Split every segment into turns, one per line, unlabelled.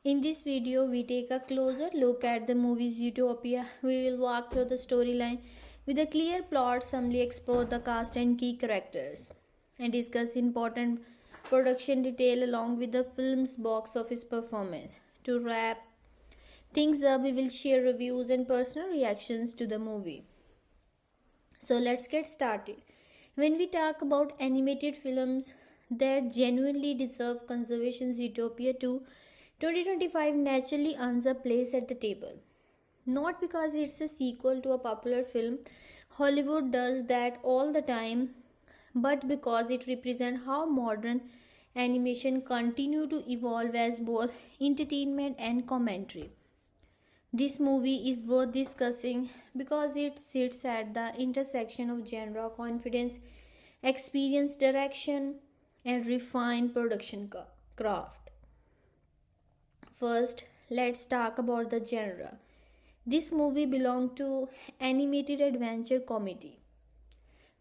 In this video, we take a closer look at the movie Zootopia. We will walk through the storyline with a clear plot, summary, explore the cast and key characters, and discuss important production detail along with the film's box office performance. To wrap things up, we will share reviews and personal reactions to the movie. So let's get started. When we talk about animated films that genuinely deserve conservation, Zootopia 2 2025 naturally earns a place at the table. Not because it's a sequel to a popular film, Hollywood does that all the time, but because it represents how modern animation continue to evolve as both entertainment and commentary. This movie is worth discussing because it sits at the intersection of genre, confidence, experience, direction, and refined production craft. First, let's talk about the genre. This movie belonged to animated adventure comedy,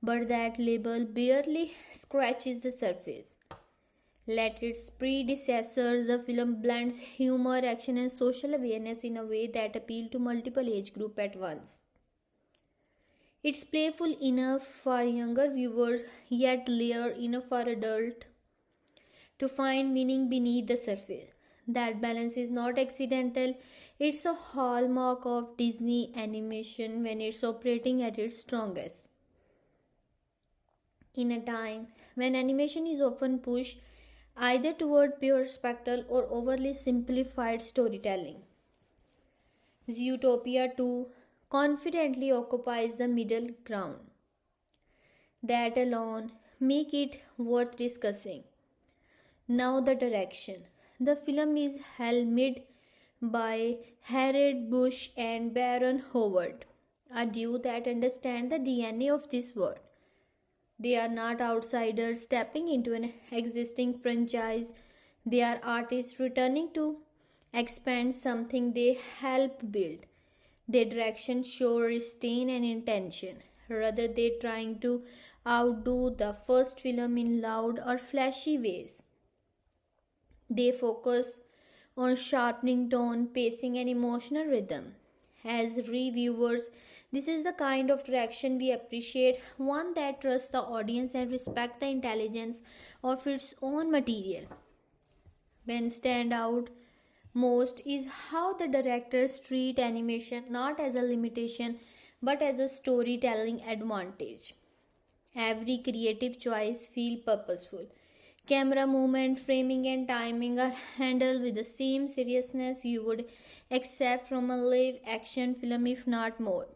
but that label barely scratches the surface. Like its predecessors, the film blends humor, action, and social awareness in a way that appeal to multiple age groups at once. It's playful enough for younger viewers, yet layer enough for adults to find meaning beneath the surface. That balance is not accidental, it's a hallmark of Disney animation when it's operating at its strongest. In a time when animation is often pushed either toward pure spectacle or overly simplified storytelling, Zootopia 2 confidently occupies the middle ground. That alone make it worth discussing. Now the direction. The film is helmed by Harold Bush and Baron Howard, a duo that understand the DNA of this world. They are not outsiders stepping into an existing franchise. They are artists returning to expand something they helped build. Their direction shows restraint and intention, rather than trying to outdo the first film in loud or flashy ways. They focus on sharpening tone, pacing, and emotional rhythm. As reviewers, this is the kind of direction we appreciate, one that trusts the audience and respects the intelligence of its own material. When stand out most is how the directors treat animation not as a limitation but as a storytelling advantage. Every creative choice feels purposeful. Camera movement, framing, and timing are handled with the same seriousness you would expect from a live action film, if not more.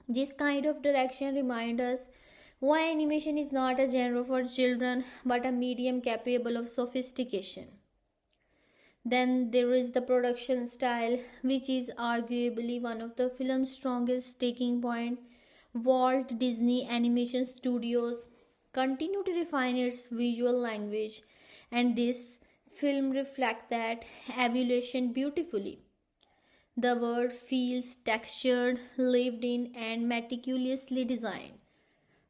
This kind of direction reminds us why animation is not a genre for children but a medium capable of sophistication. Then there is the production style, which is arguably one of the film's strongest taking point. Walt Disney Animation Studios continue to refine its visual language, and this film reflects that evolution beautifully. The world feels textured, lived in, and meticulously designed.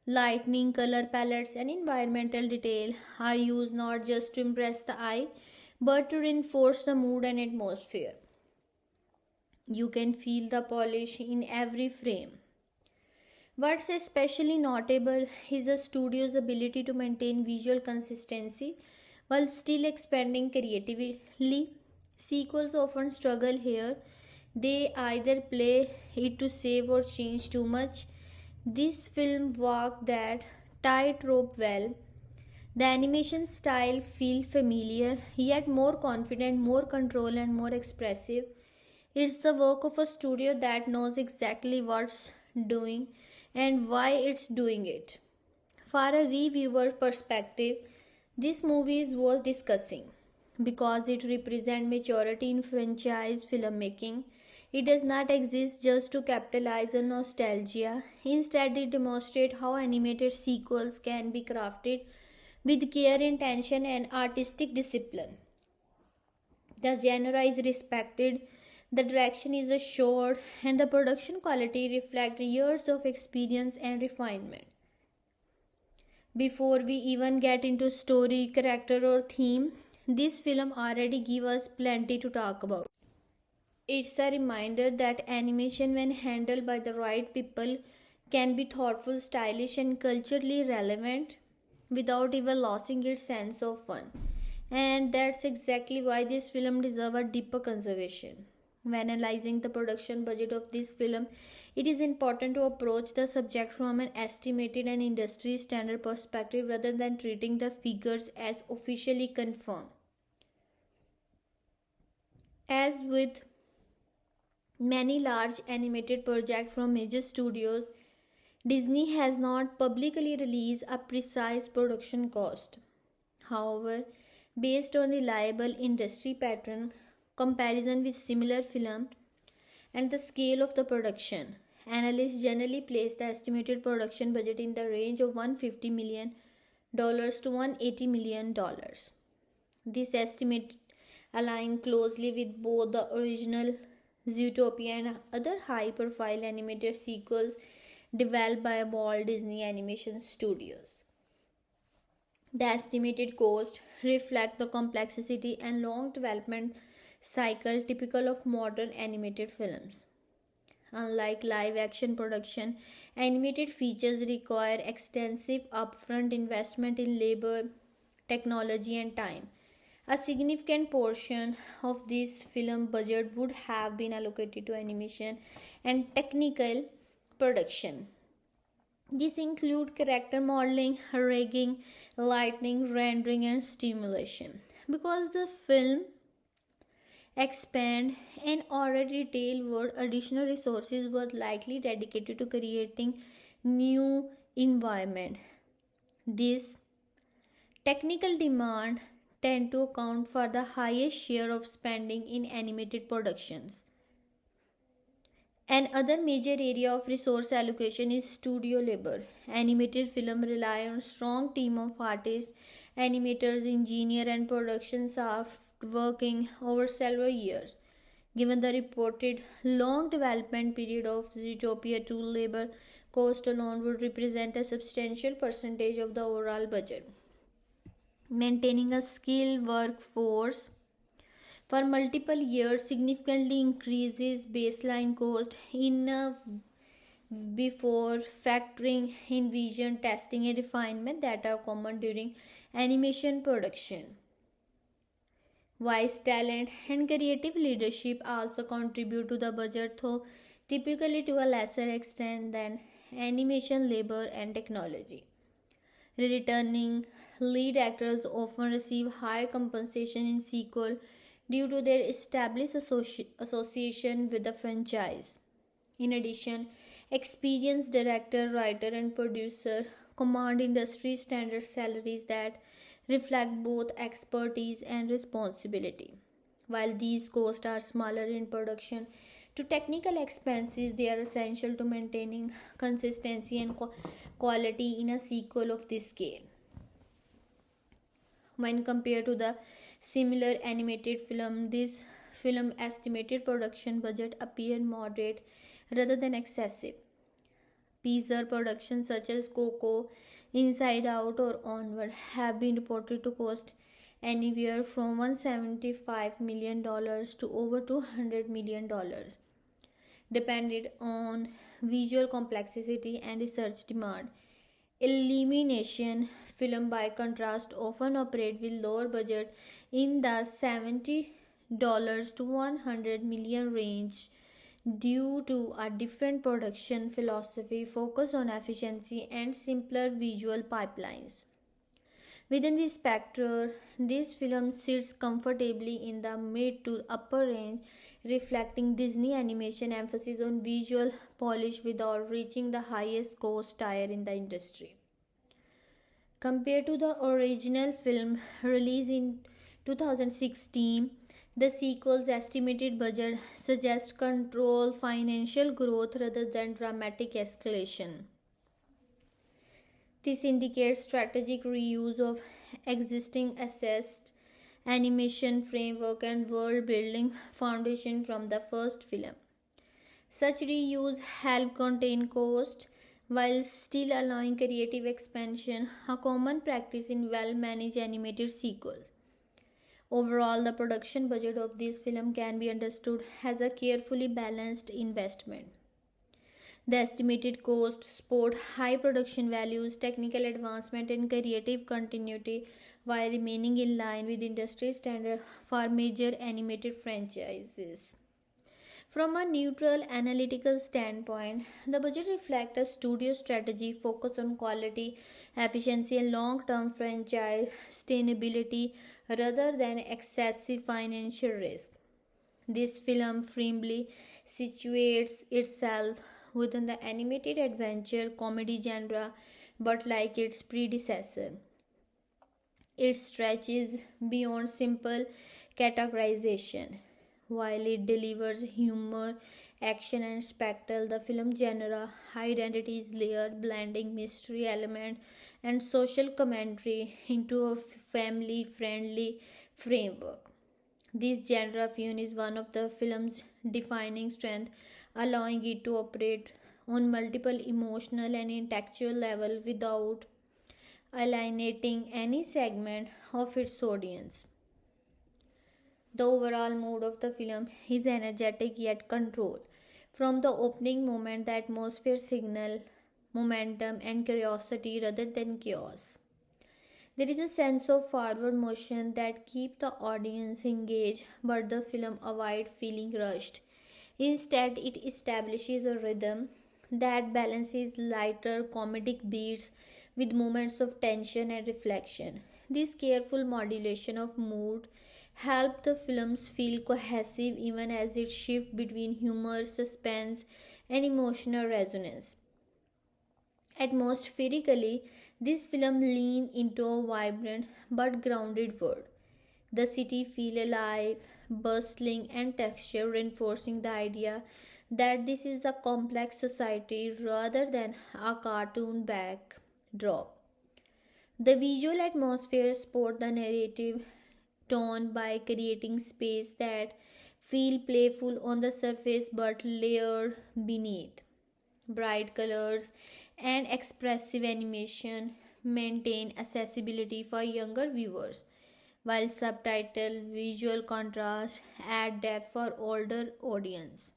Lightning, color palettes, and environmental detail are used not just to impress the eye but to reinforce the mood and atmosphere. You can feel the polish in every frame. What's especially notable is the studio's ability to maintain visual consistency while still expanding creatively. Sequels often struggle here. They either play it to save or change too much. This film walked that tightrope well. The animation style feels familiar, yet more confident, more controlled, and more expressive. It's the work of a studio that knows exactly what's doing and why it's doing it. For a reviewer perspective, this movie is worth discussing because it represents maturity in franchise filmmaking. It does not exist just to capitalize on nostalgia. Instead, it demonstrates how animated sequels can be crafted with care, intention, and artistic discipline. The genre is respected, the direction is assured, and the production quality reflects years of experience and refinement. Before we even get into story, character, or theme, this film already gives us plenty to talk about. It's a reminder that animation, when handled by the right people, can be thoughtful, stylish, and culturally relevant without even losing its sense of fun. And that's exactly why this film deserves a deeper consideration. When analyzing the production budget of this film, it is important to approach the subject from an estimated and industry standard perspective rather than treating the figures as officially confirmed. As with many large animated projects from major studios, Disney has not publicly released a precise production cost. However, based on reliable industry pattern comparison with similar film and the scale of the production, analysts generally place the estimated production budget in the range of $150 million to $180 million. This estimate aligns closely with both the original Zootopia and other high-profile animated sequels developed by Walt Disney Animation Studios. The estimated cost reflect the complexity and long development cycle typical of modern animated films. Unlike live action production, animated features require extensive upfront investment in labor, technology, and time. A significant portion of this film budget would have been allocated to animation and technical production. These include character modeling, rigging, lighting, rendering, and stimulation. Because the film expand an already detailed world, additional resources were likely dedicated to creating new environment. This technical demand tend to account for the highest share of spending in animated productions. Another major area of resource allocation is studio labor. Animated film rely on strong team of artists, animators, engineers, and production staff working over several years. Given the reported long development period of Zootopia 2, labor cost alone would represent a substantial percentage of the overall budget. Maintaining a skilled workforce for multiple years significantly increases baseline cost in before factoring in vision testing and refinement that are common during animation production. Wise talent and creative leadership also contribute to the budget, though typically to a lesser extent than animation labor and technology. Returning lead actors often receive high compensation in sequel due to their established association with the franchise. In addition, experienced director, writer, and producer command industry standard salaries that reflect both expertise and responsibility. While these costs are smaller in production, to technical expenses, they are essential to maintaining consistency and quality in a sequel of this scale. When compared to the similar animated film, this film estimated production budget appear moderate rather than excessive. Pizza productions such as Coco, Inside Out, or Onward have been reported to cost anywhere from $175 million to over $200 million, depending on visual complexity and research demand. Elimination film, by contrast, often operate with lower budget in the $70 to $100 million range due to a different production philosophy, focus on efficiency and simpler visual pipelines. Within the spectrum, this film sits comfortably in the mid to upper range, reflecting Disney animation emphasis on visual polish without reaching the highest cost tier in the industry. Compared to the original film released in 2016, the sequel's estimated budget suggests controlled financial growth rather than dramatic escalation. This indicates strategic reuse of existing assets, animation framework, and world building foundation from the first film. Such reuse help contain cost while still allowing creative expansion, a common practice in well managed animated sequels. Overall, the production budget of this film can be understood as a carefully balanced investment. The estimated cost support high production values, technical advancement, and creative continuity while remaining in line with industry standard for major animated franchises. From a neutral analytical standpoint, the budget reflects a studio strategy focused on quality, efficiency, and long-term franchise sustainability rather than excessive financial risk. This film firmly situates itself within the animated adventure comedy genre, but like its predecessor, it stretches beyond simple categorization. While it delivers humor, action, and spectacle, the film genre identity is layered, blending mystery element and social commentary into a family-friendly framework. This genre fusion is one of the film's defining strengths, allowing it to operate on multiple emotional and intellectual levels without alienating any segment of its audience. The overall mood of the film is energetic yet controlled. From the opening moment, the atmosphere signals momentum and curiosity rather than chaos. There is a sense of forward motion that keeps the audience engaged, but the film avoids feeling rushed. Instead, it establishes a rhythm that balances lighter comedic beats with moments of tension and reflection. This careful modulation of mood helped the films feel cohesive even as it shifts between humor, suspense, and emotional resonance. Atmospherically, this film leans into a vibrant but grounded world. The city feels alive, bustling, and texture, reinforcing the idea that this is a complex society rather than a cartoon backdrop. The visual atmosphere supports the narrative tone by creating space that feel playful on the surface but layered beneath. Bright colors and expressive animation maintain accessibility for younger viewers, while subtitle visual contrast add depth for older audience.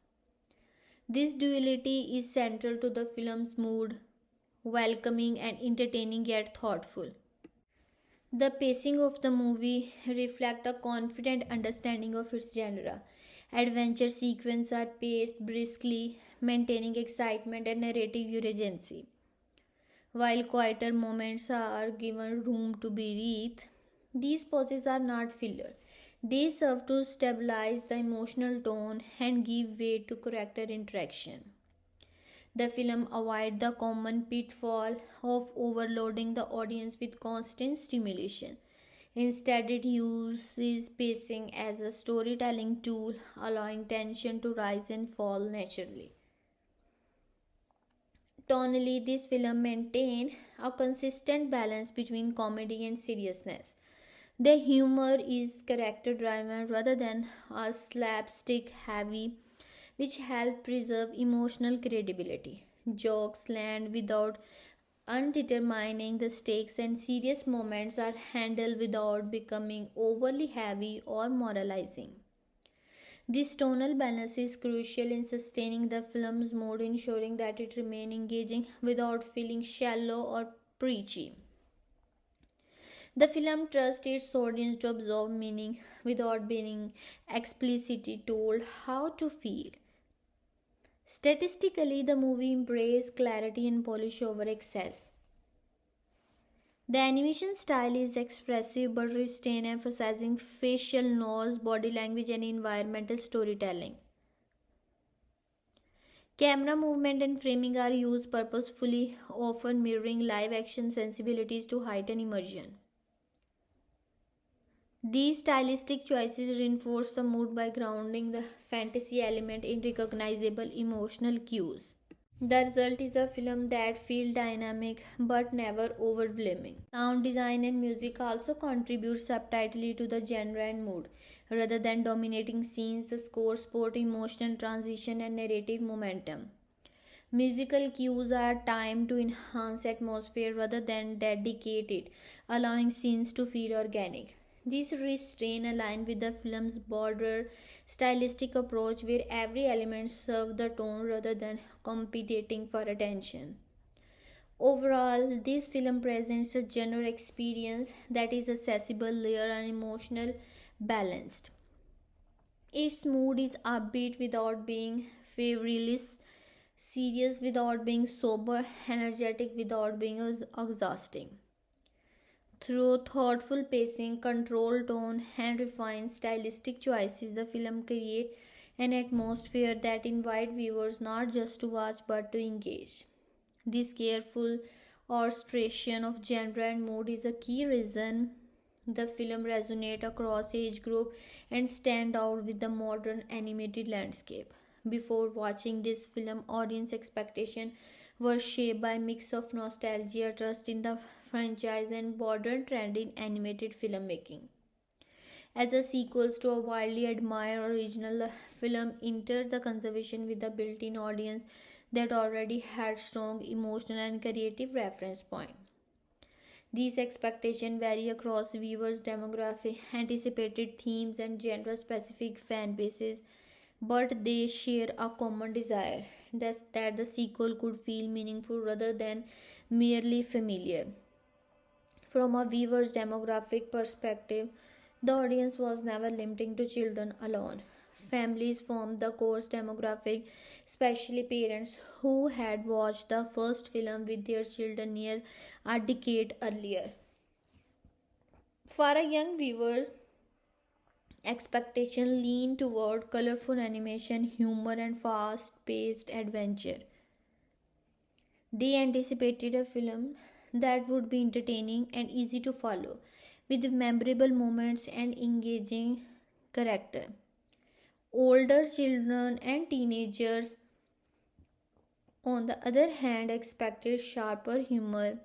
This duality is central to the film's mood, welcoming and entertaining yet thoughtful. The pacing of the movie reflects a confident understanding of its genre. Adventure sequences are paced briskly, maintaining excitement and narrative urgency, while quieter moments are given room to breathe. These pauses are not filler. They serve to stabilize the emotional tone and give way to character interaction. The film avoids the common pitfall of overloading the audience with constant stimulation. Instead, it uses pacing as a storytelling tool, allowing tension to rise and fall naturally. Tonally, this film maintains a consistent balance between comedy and seriousness. The humor is character driven rather than a slapstick heavy, which help preserve emotional credibility. Jokes land without undetermining the stakes, and serious moments are handled without becoming overly heavy or moralizing. This tonal balance is crucial in sustaining the film's mood, ensuring that it remains engaging without feeling shallow or preachy. The film trusts its audience to absorb meaning without being explicitly told how to feel. Statistically, the movie embraces clarity and polish over excess. The animation style is expressive but restrained, emphasizing facial noise, body language, and environmental storytelling. Camera movement and framing are used purposefully, often mirroring live action sensibilities to heighten immersion. These stylistic choices reinforce the mood by grounding the fantasy element in recognizable emotional cues. The result is a film that feels dynamic but never overwhelming. Sound design and music also contribute subtly to the genre and mood. Rather than dominating scenes, the score supports emotional transition and narrative momentum. Musical cues are timed to enhance atmosphere rather than dedicate it, allowing scenes to feel organic. This restraint aligns with the film's broader stylistic approach where every element serves the tone rather than competing for attention. Overall, this film presents a genre experience that is accessible, layered, and emotional balanced. Its mood is upbeat without being feverish, serious without being sober, energetic without being exhausting. Through thoughtful pacing, controlled tone, and refined stylistic choices, the film creates an atmosphere that invites viewers not just to watch but to engage. This careful orchestration of genre and mood is a key reason the film resonates across age group and stand out with the modern animated landscape. Before watching this film, audience expectation were shaped by a mix of nostalgia, trust in the franchise, and modern trend in animated filmmaking. As a sequel to a widely admired original, the film entered the conversation with a built-in audience that already had strong emotional and creative reference points. These expectations vary across viewers' demographic, anticipated themes, and genre-specific fan bases, but they share a common desire that the sequel could feel meaningful rather than merely familiar. From a viewer's demographic perspective, the audience was never limiting to children alone. Families formed the core demographic, especially parents who had watched the first film with their children near a decade earlier. For a young viewer, expectation lean toward colorful animation, humor, and fast-paced adventure. They anticipated a film that would be entertaining and easy to follow, with memorable moments and engaging character. Older children and teenagers, on the other hand, expected sharper humor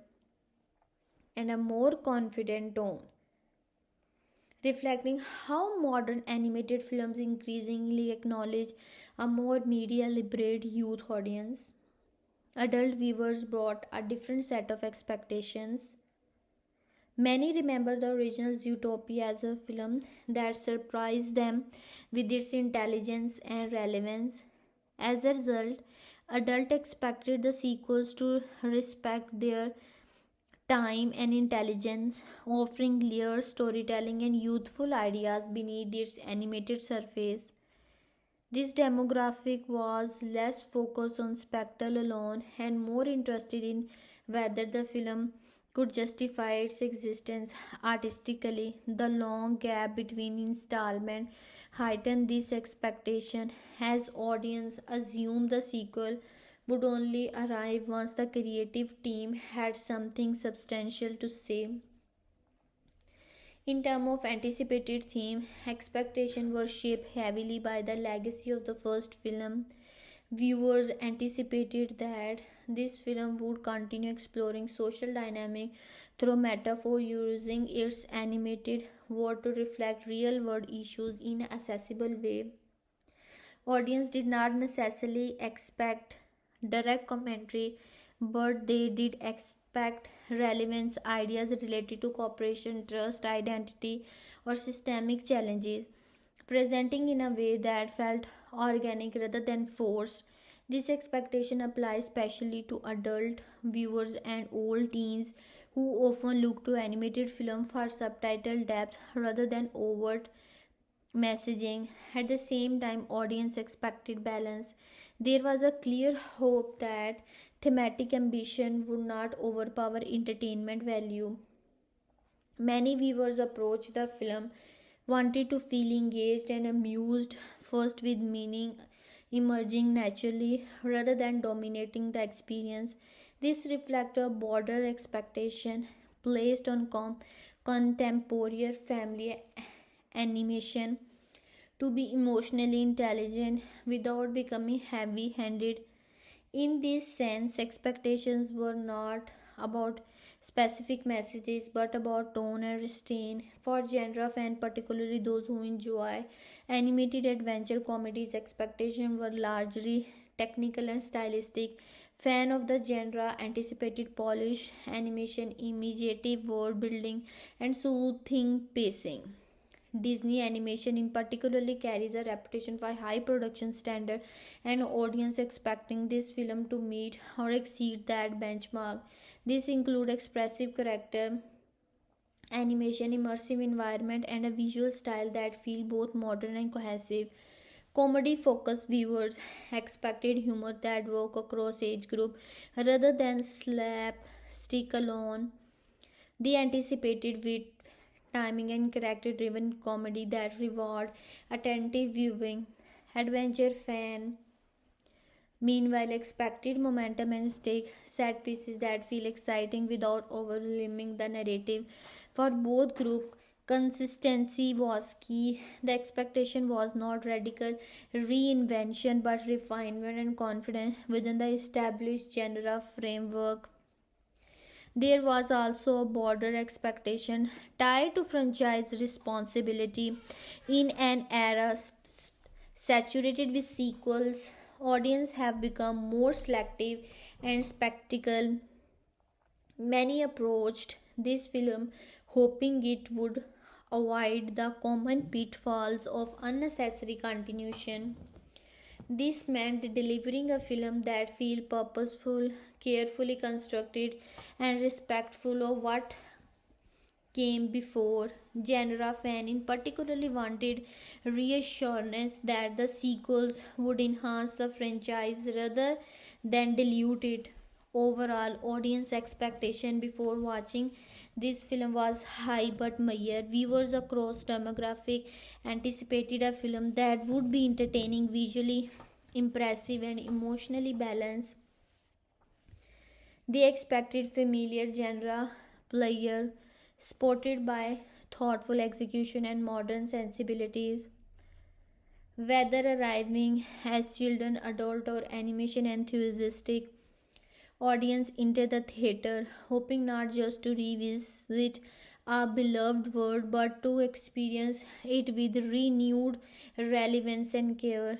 and a more confident tone, reflecting how modern animated films increasingly acknowledge a more media literate youth audience. Adult viewers brought a different set of expectations. Many remember the original Zootopia as a film that surprised them with its intelligence and relevance. As a result, adults expected the sequels to respect their time and intelligence, offering layered storytelling and youthful ideas beneath its animated surface. This demographic was less focused on spectacle alone and more interested in whether the film could justify its existence artistically. The long gap between installments heightened this expectation as audience assumed the sequel would only arrive once the creative team had something substantial to say. In terms of anticipated theme, expectations were shaped heavily by the legacy of the first film, Viewers anticipated that this film would continue exploring social dynamic through metaphor, using its animated world to reflect real world issues in an accessible way. Audience did not necessarily expect direct commentary, but they did expect relevance ideas related to cooperation, trust, identity, or systemic challenges, presenting in a way that felt organic rather than forced. This expectation applies especially to adult viewers and old teens who often look to animated film for subtitle depth rather than overt messaging. At the same time, audience expected balance. There was a clear hope that thematic ambition would not overpower entertainment value. Many viewers approached the film wanted to feel engaged and amused, first with meaning emerging naturally rather than dominating the experience. This reflects a broader expectation placed on contemporary family animation to be emotionally intelligent without becoming heavy handed. In this sense, expectations were not about specific messages but about tone and restraint. For genre fans, particularly those who enjoy animated adventure comedies, expectations were largely technical and stylistic. Fan of the genre anticipated polished animation, imaginative world building, and soothing pacing. Disney animation in particularly carries a reputation for high production standard and audience expecting this film to meet or exceed that benchmark. This include expressive character animation, immersive environment, and a visual style that feel both modern and cohesive. Comedy focused viewers expected humor that work across age group rather than slapstick alone. They anticipated wit, timing, and character driven comedy that reward attentive viewing. Adventure fan meanwhile expected momentum and stake set pieces that feel exciting without overwhelming the narrative. For both group, consistency was key. The expectation was not radical reinvention but refinement and confidence within the established genre framework. There was also a broader expectation tied to franchise responsibility. In an era saturated with sequels, audiences have become more selective and spectacle. Many approached this film hoping it would avoid the common pitfalls of unnecessary continuation. This meant delivering a film that feels purposeful, carefully constructed, and respectful of what came before. Genre fan in particularly wanted reassurance that the sequels would enhance the franchise rather than dilute it. Overall, audience expectation before watching this film was high but measured. Viewers across demographic anticipated a film that would be entertaining, visually impressive, and emotionally balanced. They expected familiar genre player supported by thoughtful execution and modern sensibilities. Whether arriving as children, adult, or animation enthusiastic, audience enter the theater hoping not just to revisit a beloved world but to experience it with renewed relevance and care.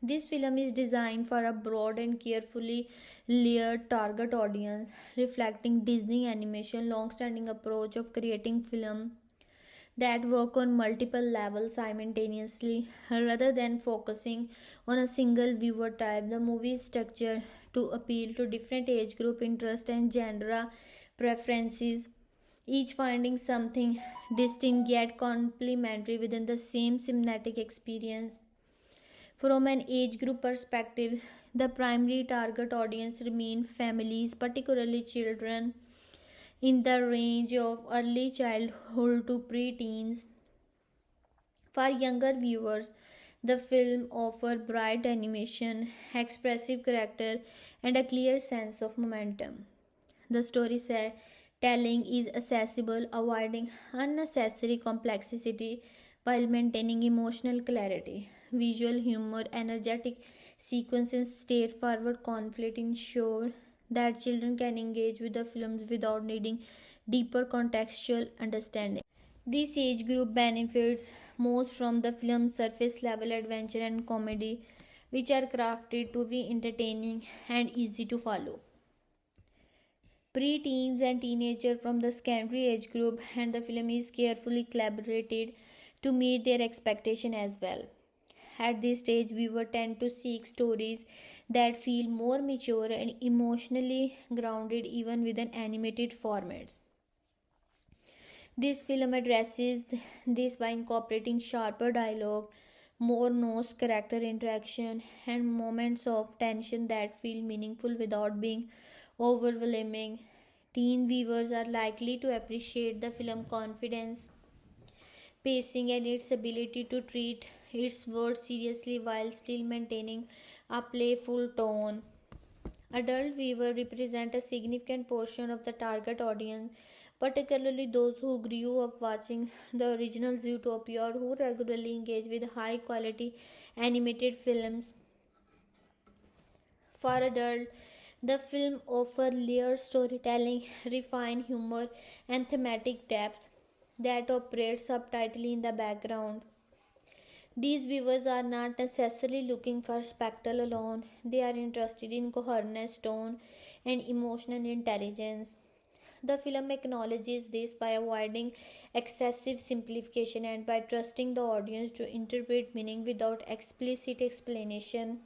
This film is designed for a broad and carefully layered target audience, reflecting Disney Animation long-standing approach of creating film that work on multiple levels simultaneously rather than focusing on a single viewer type. The movie is structured to appeal to different age group interest and genre preferences, each finding something distinct yet complementary within the same cinematic experience. From an age group perspective, the primary target audience remain families, particularly children in the range of early childhood to preteens. For younger viewers, the film offers bright animation, expressive character, and a clear sense of momentum. The storytelling is accessible, avoiding unnecessary complexity while maintaining emotional clarity. Visual humor, energetic sequence and straightforward conflict ensure that children can engage with the films without needing deeper contextual understanding. This age group benefits most from the film's surface level adventure and comedy, which are crafted to be entertaining and easy to follow. Pre-teens and teenagers from the secondary age group, and the film is carefully collaborated to meet their expectation as well. At this stage, viewers tend to seek stories that feel more mature and emotionally grounded even within animated formats. This film addresses this by incorporating sharper dialogue, more nuanced character interaction, and moments of tension that feel meaningful without being overwhelming. Teen viewers are likely to appreciate the film confidence, pacing, and its ability to treat its words seriously while still maintaining a playful tone. Adult viewers represent a significant portion of the target audience, particularly those who grew up watching the original Zootopia or who regularly engage with high quality animated films. For adults, the film offers layered storytelling, refined humor, and thematic depth that operates subtly in the background. These viewers are not necessarily looking for spectacle alone, they are interested in coherence, tone, and emotional intelligence. The film acknowledges this by avoiding excessive simplification and by trusting the audience to interpret meaning without explicit explanation.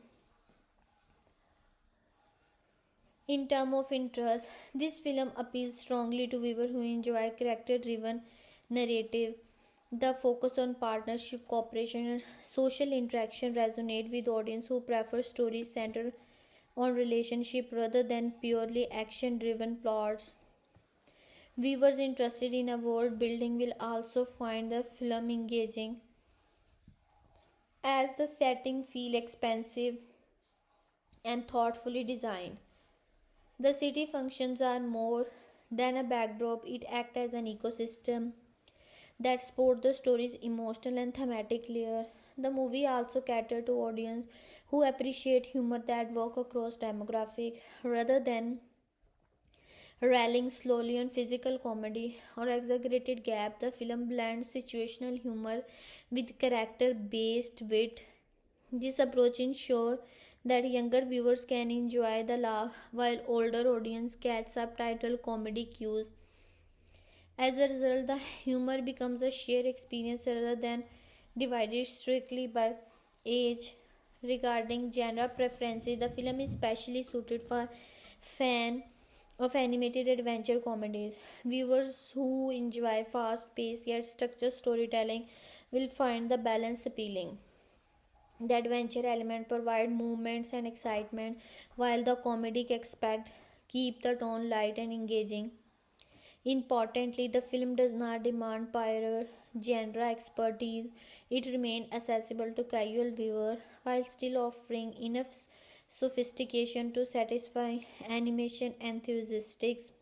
In terms of interest, this film appeals strongly to viewers who enjoy character driven narrative. The focus on partnership, cooperation, and social interaction resonate with audience who prefer stories centered on relationship rather than purely action driven plots. Viewers interested in a world building will also find the film engaging as the setting feel expansive and thoughtfully designed. The city functions are more than a backdrop, it acts as an ecosystem that support the story's emotional and thematic layer. The movie also caters to audience who appreciate humor that work across demographic rather than rallying slowly on physical comedy or exaggerated gap. The film blends situational humor with character based wit. This approach ensures that younger viewers can enjoy the laugh while older audience catch subtitle comedy cues. As a result, the humor becomes a shared experience rather than divided strictly by age. Regarding genre preferences, the film is specially suited for fan of animated adventure comedies. Viewers who enjoy fast-paced yet structured storytelling will find the balance appealing. The adventure element provide movements and excitement, while the comedic aspect keep the tone light and engaging. Importantly, the film does not demand prior genre expertise. It remains accessible to casual viewers while still offering enough sophistication to satisfy animation enthusiasts.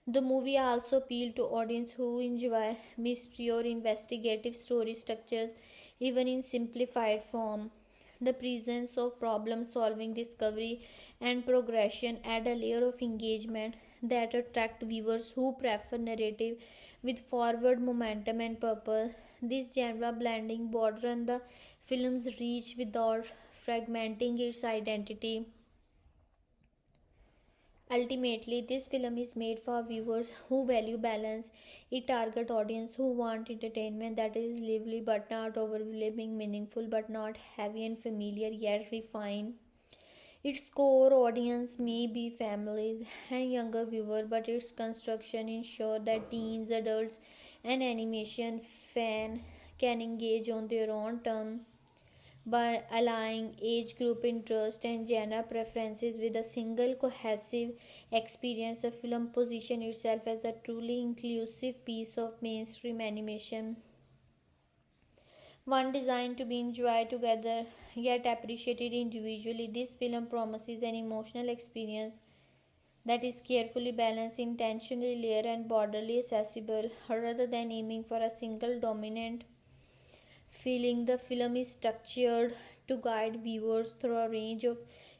The movie also appealed to audiences who enjoy mystery or investigative story structures, even in simplified form. The presence of problem solving, discovery, and progression add a layer of engagement that attract viewers who prefer narrative with forward momentum and purpose. This genre blending broadens the film's reach without fragmenting its identity. Ultimately, this film is made for viewers who value balance. It targets audience who want entertainment that is lively but not overwhelming, meaningful but not heavy and familiar yet refined. Its core audience may be families and younger viewers, but its construction ensures that teens, adults, and animation fans can engage on their own terms. By aligning age group interest and genre preferences with a single cohesive experience, the film positions itself as a truly inclusive piece of mainstream animation, one designed to be enjoyed together yet appreciated individually. This film promises an emotional experience that is carefully balanced, intentionally layered, and broadly accessible, rather than aiming for a single dominant feeling. The film is structured to guide viewers through a range of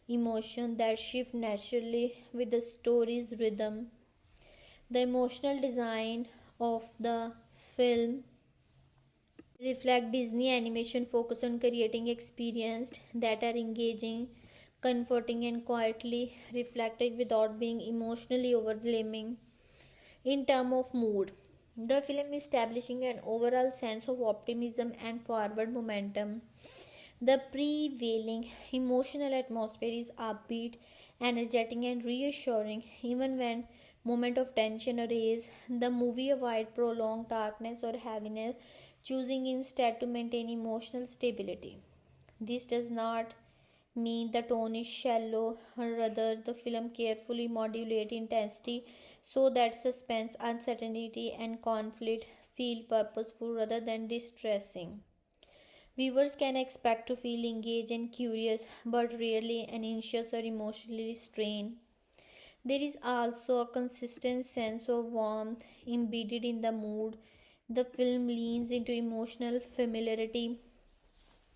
emotions that shift naturally with the story's rhythm. The emotional design of the film reflect Disney animation focus on creating experiences that are engaging, comforting and quietly reflective without being emotionally overwhelming. In terms of mood, the film is establishing an overall sense of optimism and forward momentum. The prevailing emotional atmosphere is upbeat, energetic, and reassuring. Even when moments of tension arise, the movie avoids prolonged darkness or heaviness, choosing instead to maintain emotional stability. This does not mean the tone is shallow, rather, the film carefully modulates intensity so that suspense, uncertainty, and conflict feel purposeful rather than distressing. Viewers can expect to feel engaged and curious, but rarely anxious or emotionally strained. There is also a consistent sense of warmth embedded in the mood. The film leans into emotional familiarity,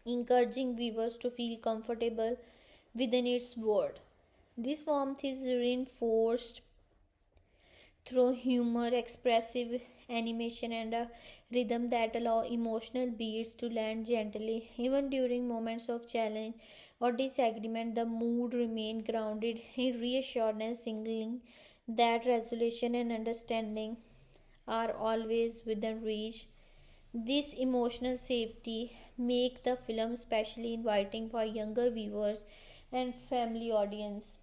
encouraging viewers to feel comfortable within its world. This warmth is reinforced through humor, expressive animation, and a rhythm that allow emotional beats to land gently. Even during moments of challenge or disagreement, the mood remains grounded in reassurance, signaling that resolution and understanding are always within reach. This emotional safety make the film especially inviting for younger viewers and family audience.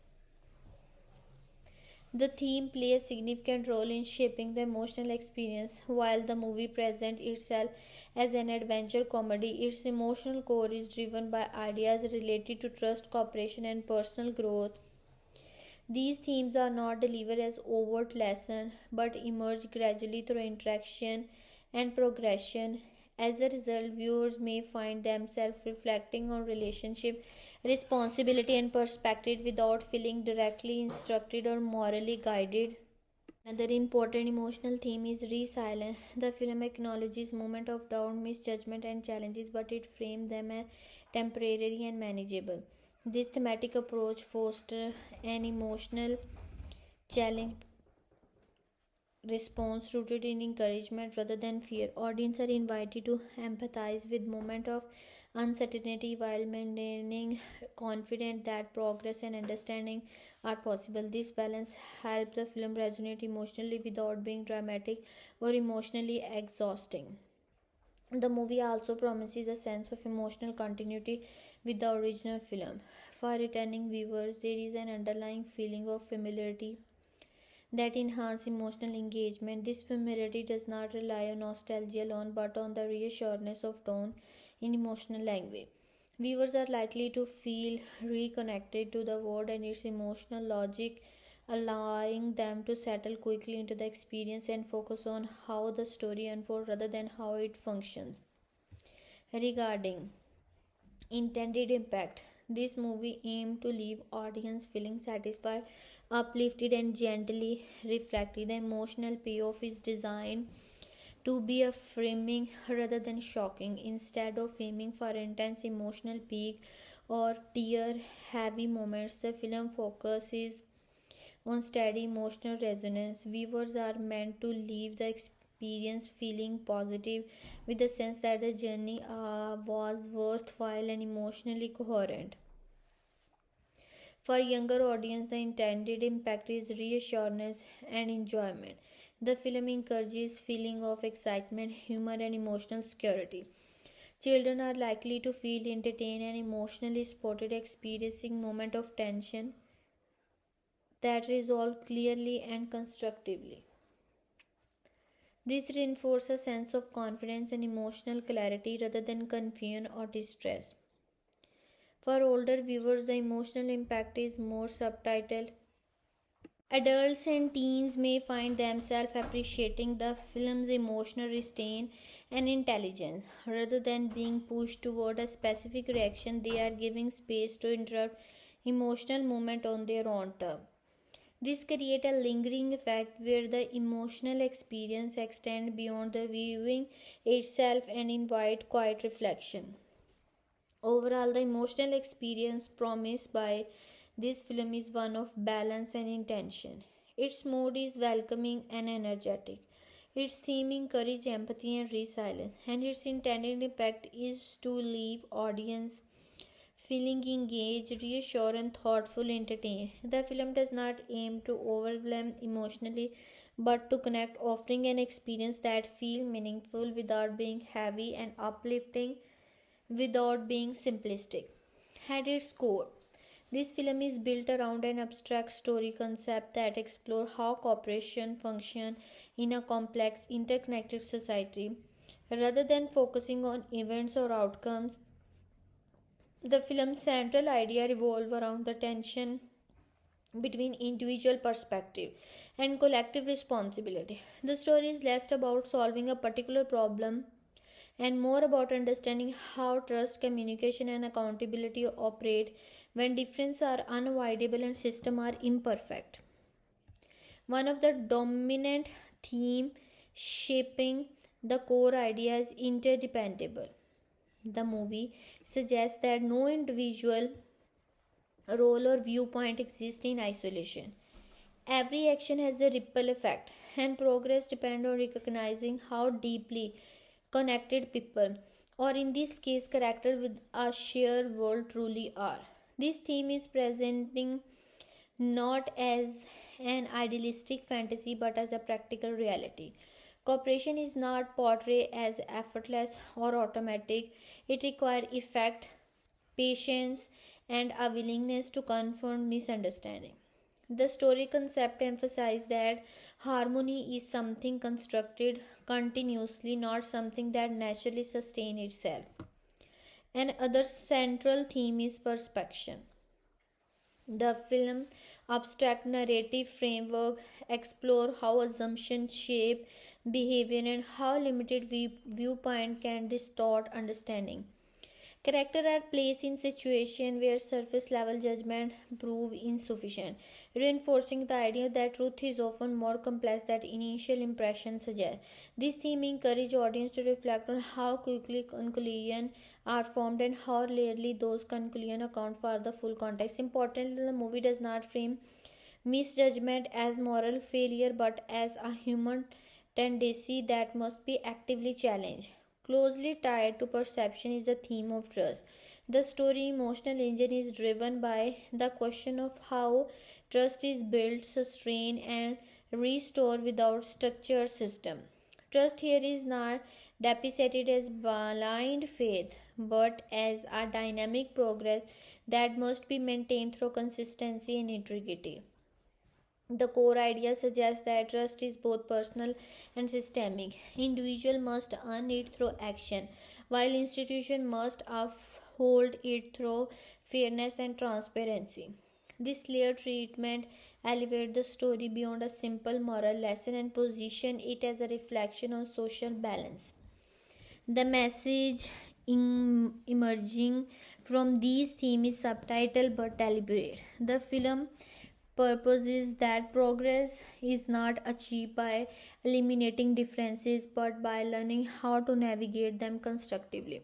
The theme plays a significant role in shaping the emotional experience. While the movie presents itself as an adventure comedy, its emotional core is driven by ideas related to trust, cooperation, and personal growth. These themes are not delivered as overt lessons but emerge gradually through interaction and progression. As a result, viewers may find themselves reflecting on relationship, responsibility, and perspective without feeling directly instructed or morally guided. Another important emotional theme is resilience. The film acknowledges moments of doubt, misjudgment, and challenges, but it frames them as temporary and manageable. This thematic approach fosters an emotional challenge response rooted in encouragement rather than fear. Audiences are invited to empathize with moments of uncertainty while maintaining confidence that progress and understanding are possible. This balance helps the film resonate emotionally without being dramatic or emotionally exhausting. The movie also promises a sense of emotional continuity with the original film. For returning viewers, there is an underlying feeling of familiarity that enhance emotional engagement. This familiarity does not rely on nostalgia alone but on the reassurance of tone in emotional language. Viewers are likely to feel reconnected to the world and its emotional logic, allowing them to settle quickly into the experience and focus on how the story unfolds rather than how it functions. Regarding intended impact, this movie aimed to leave audience feeling satisfied, uplifted, and gently reflected. The emotional payoff is designed to be affirming rather than shocking. Instead of aiming for intense emotional peak or tear heavy moments, the film focuses on steady emotional resonance. Viewers are meant to leave the experience feeling positive with the sense that the journey was worthwhile and emotionally coherent. For younger audience, the intended impact is reassurance and enjoyment. The film encourages feeling of excitement, humor, and emotional security. Children are likely to feel entertained and emotionally supported, experiencing moments of tension that resolve clearly and constructively. This reinforces a sense of confidence and emotional clarity rather than confusion or distress. For older viewers, the emotional impact is more subtitled. Adults and teens may find themselves appreciating the film's emotional restraint and intelligence. Rather than being pushed toward a specific reaction, they are giving space to interrupt emotional moment on their own terms. This creates a lingering effect where the emotional experience extends beyond the viewing itself and invite quiet reflection. Overall, the emotional experience promised by this film is one of balance and intention. Its mood is welcoming and energetic. Its theme encourages empathy and resilience, and its intended impact is to leave audience feeling engaged, reassured, and thoughtful, entertained. The film does not aim to overwhelm emotionally, but to connect, offering an experience that feels meaningful without being heavy and uplifting without being simplistic. At its core, this film is built around an abstract story concept that explores how cooperation functions in a complex, interconnected society. Rather than focusing on events or outcomes, the film's central idea revolves around the tension between individual perspective and collective responsibility. The story is less about solving a particular problem and more about understanding how trust, communication, and accountability operate when differences are unavoidable and systems are imperfect. One of the dominant themes shaping the core idea is interdependable. The movie suggests that no individual role or viewpoint exists in isolation. Every action has a ripple effect, and progress depends on recognizing how deeply connected people, or in this case, characters with a shared world, truly are. This theme is presenting not as an idealistic fantasy but as a practical reality. Cooperation is not portrayed as effortless or automatic, it requires effect, patience, and a willingness to confront misunderstanding. The story concept emphasizes that harmony is something constructed continuously, not something that naturally sustains itself. Another central theme is perception. The film abstract narrative framework explore how assumptions shape behavior and how limited viewpoint can distort understanding. Characters are placed in situations where surface level judgment prove insufficient, reinforcing the idea that truth is often more complex than initial impressions suggest. This theme encourages audience to reflect on how quickly conclusions are formed and how rarely those conclusions account for the full context. Importantly, the movie does not frame misjudgment as moral failure but as a human tendency that must be actively challenged. Closely tied to perception is the theme of trust. The story emotional engine is driven by the question of how trust is built, sustained, and restored without structured system. Trust here is not depicted as blind faith, but as a dynamic progress that must be maintained through consistency and integrity. The core idea suggests that trust is both personal and systemic. Individual must earn it through action, while institution must uphold it through fairness and transparency. This layered treatment elevates the story beyond a simple moral lesson and position it as a reflection on social balance. The message emerging from these themes is subtitle but deliberate. The film purpose is that progress is not achieved by eliminating differences but by learning how to navigate them constructively.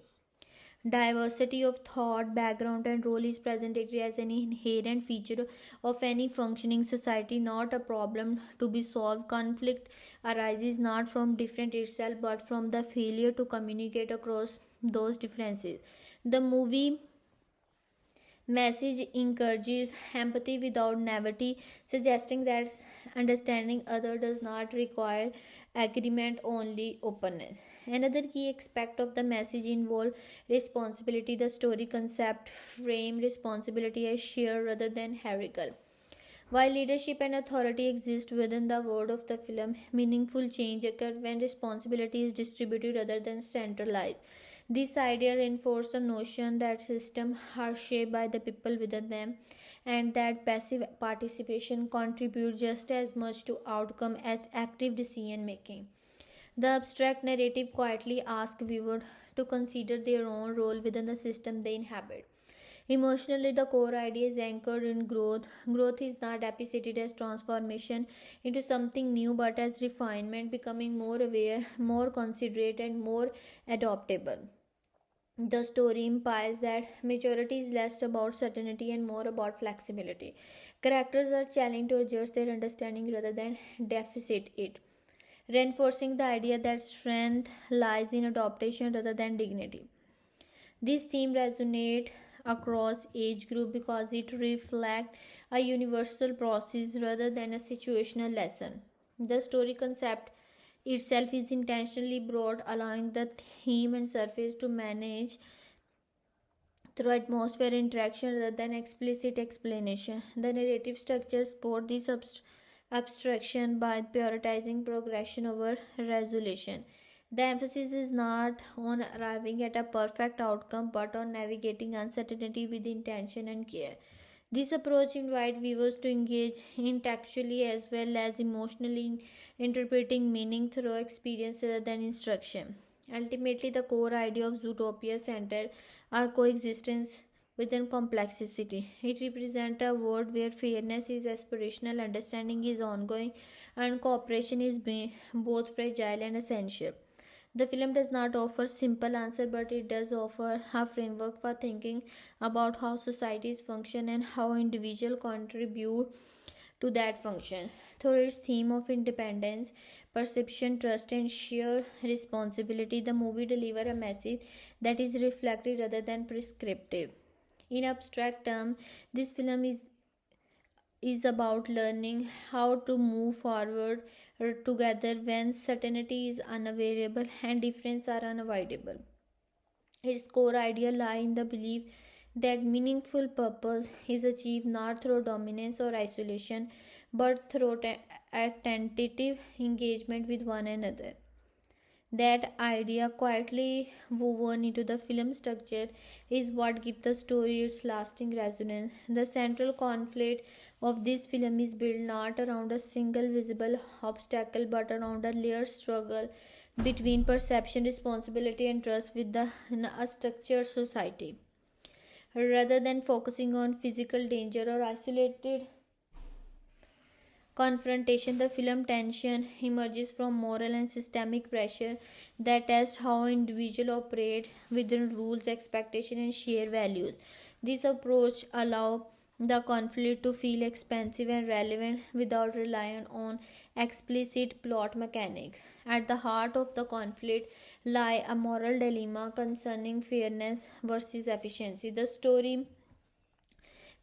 Diversity of thought, background, and role is presented as an inherent feature of any functioning society, not a problem to be solved. Conflict arises not from difference itself but from the failure to communicate across those differences. The movie message encourages empathy without naivety, suggesting that understanding other does not require agreement, only openness. Another key aspect of the message involves responsibility. The story concept frame responsibility as shared rather than hierarchical. While leadership and authority exist within the world of the film, meaningful change occurs when responsibility is distributed rather than centralized. This idea reinforces the notion that systems are shaped by the people within them and that passive participation contributes just as much to outcome as active decision making. The abstract narrative quietly asks viewers to consider their own role within the system they inhabit. Emotionally, the core idea is anchored in growth. Growth is not depicted as transformation into something new but as refinement, becoming more aware, more considerate, and more adaptable. The story implies that maturity is less about certainty and more about flexibility. Characters are challenged to adjust their understanding rather than deficit it, reinforcing the idea that strength lies in adaptation rather than dignity. This theme resonates across age group because it reflects a universal process rather than a situational lesson. The story concept itself is intentionally broad, allowing the theme and surface to manage through atmosphere interaction rather than explicit explanation. The narrative structure supports this abstraction by prioritizing progression over resolution. The emphasis is not on arriving at a perfect outcome but on navigating uncertainty with intention and care. This approach invites viewers to engage intellectually as well as emotionally in interpreting meaning through experience rather than instruction. Ultimately, the core idea of Zootopia centered our coexistence within complexity. It represents a world where fairness is aspirational, understanding is ongoing, and cooperation is both fragile and essential. The film does not offer simple answer, but it does offer a framework for thinking about how societies function and how individuals contribute to that function. Through its theme of independence, perception, trust, and sheer responsibility, the movie delivers a message that is reflective rather than prescriptive. In abstract terms, this film is about learning how to move forward together when certainty is unavailable and difference are unavoidable. Its core idea lies in the belief that meaningful purpose is achieved not through dominance or isolation but through attentive engagement with one another. That idea, quietly woven into the film structure, is what gives the story its lasting resonance. The central conflict of this film is built not around a single visible obstacle but around a layered struggle between perception, responsibility, and trust within a structured society. Rather than focusing on physical danger or isolated confrontation, the film tension emerges from moral and systemic pressure that test how individuals operate within rules, expectations, and shared values. This approach allows the conflict to feel expansive and relevant without relying on explicit plot mechanics. At the heart of the conflict lie a moral dilemma concerning fairness versus efficiency. The story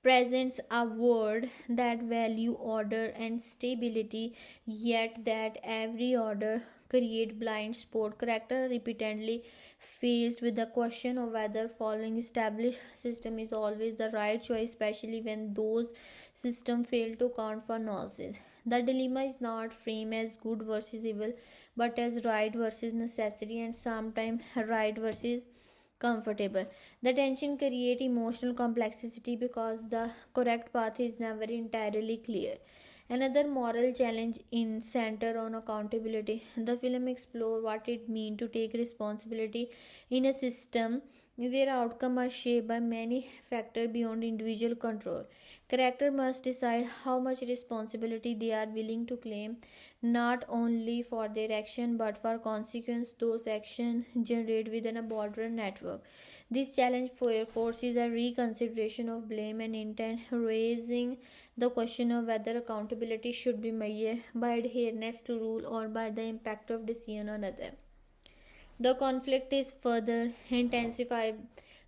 presents a world that value order and stability, yet that every order create blind spot. Character repeatedly faced with the question of whether following established system is always the right choice, especially when those systems fail to count for nuances. The dilemma is not framed as good versus evil but as right versus necessity, and sometimes right versus comfortable. The tension creates emotional complexity because the correct path is never entirely clear. Another moral challenge in center on accountability. The film explores what it means to take responsibility in a system where outcomes are shaped by many factors beyond individual control. Character must decide how much responsibility they are willing to claim, not only for their action but for consequences those actions generate within a broader network. This challenge forces a reconsideration of blame and intent, raising the question of whether accountability should be measured by adherence to rule or by the impact of decision on others. The conflict is further intensified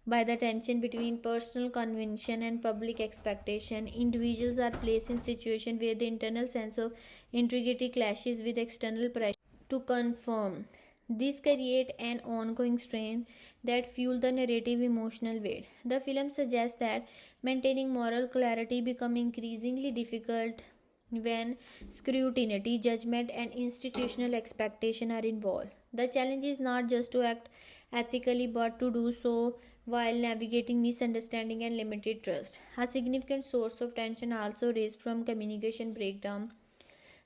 by the tension between personal conviction and public expectation. Individuals are placed in situations where the internal sense of integrity clashes with external pressure to conform. This creates an ongoing strain that fuels the narrative emotional weight. The film suggests that maintaining moral clarity becomes increasingly difficult when scrutiny, judgment, and institutional expectation are involved. The challenge is not just to act ethically but to do so while navigating misunderstanding and limited trust. A significant source of tension also raised from communication breakdown.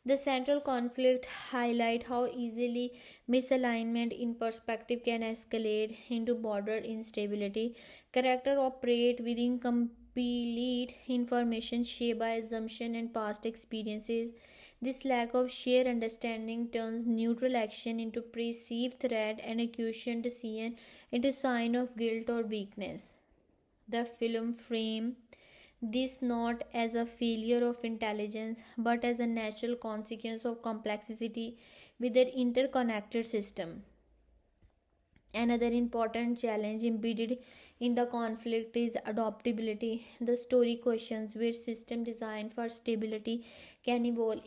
The central conflict highlight how easily misalignment in perspective can escalate into border instability. Character operate with incomplete information shaped by assumption and past experiences. This lack of shared understanding turns neutral action into perceived threat and accusation decision into sign of guilt or weakness. The film frame this not as a failure of intelligence but as a natural consequence of complexity with their interconnected system. Another important challenge embedded in the conflict is adaptability. The story questions which system designed for stability can evolve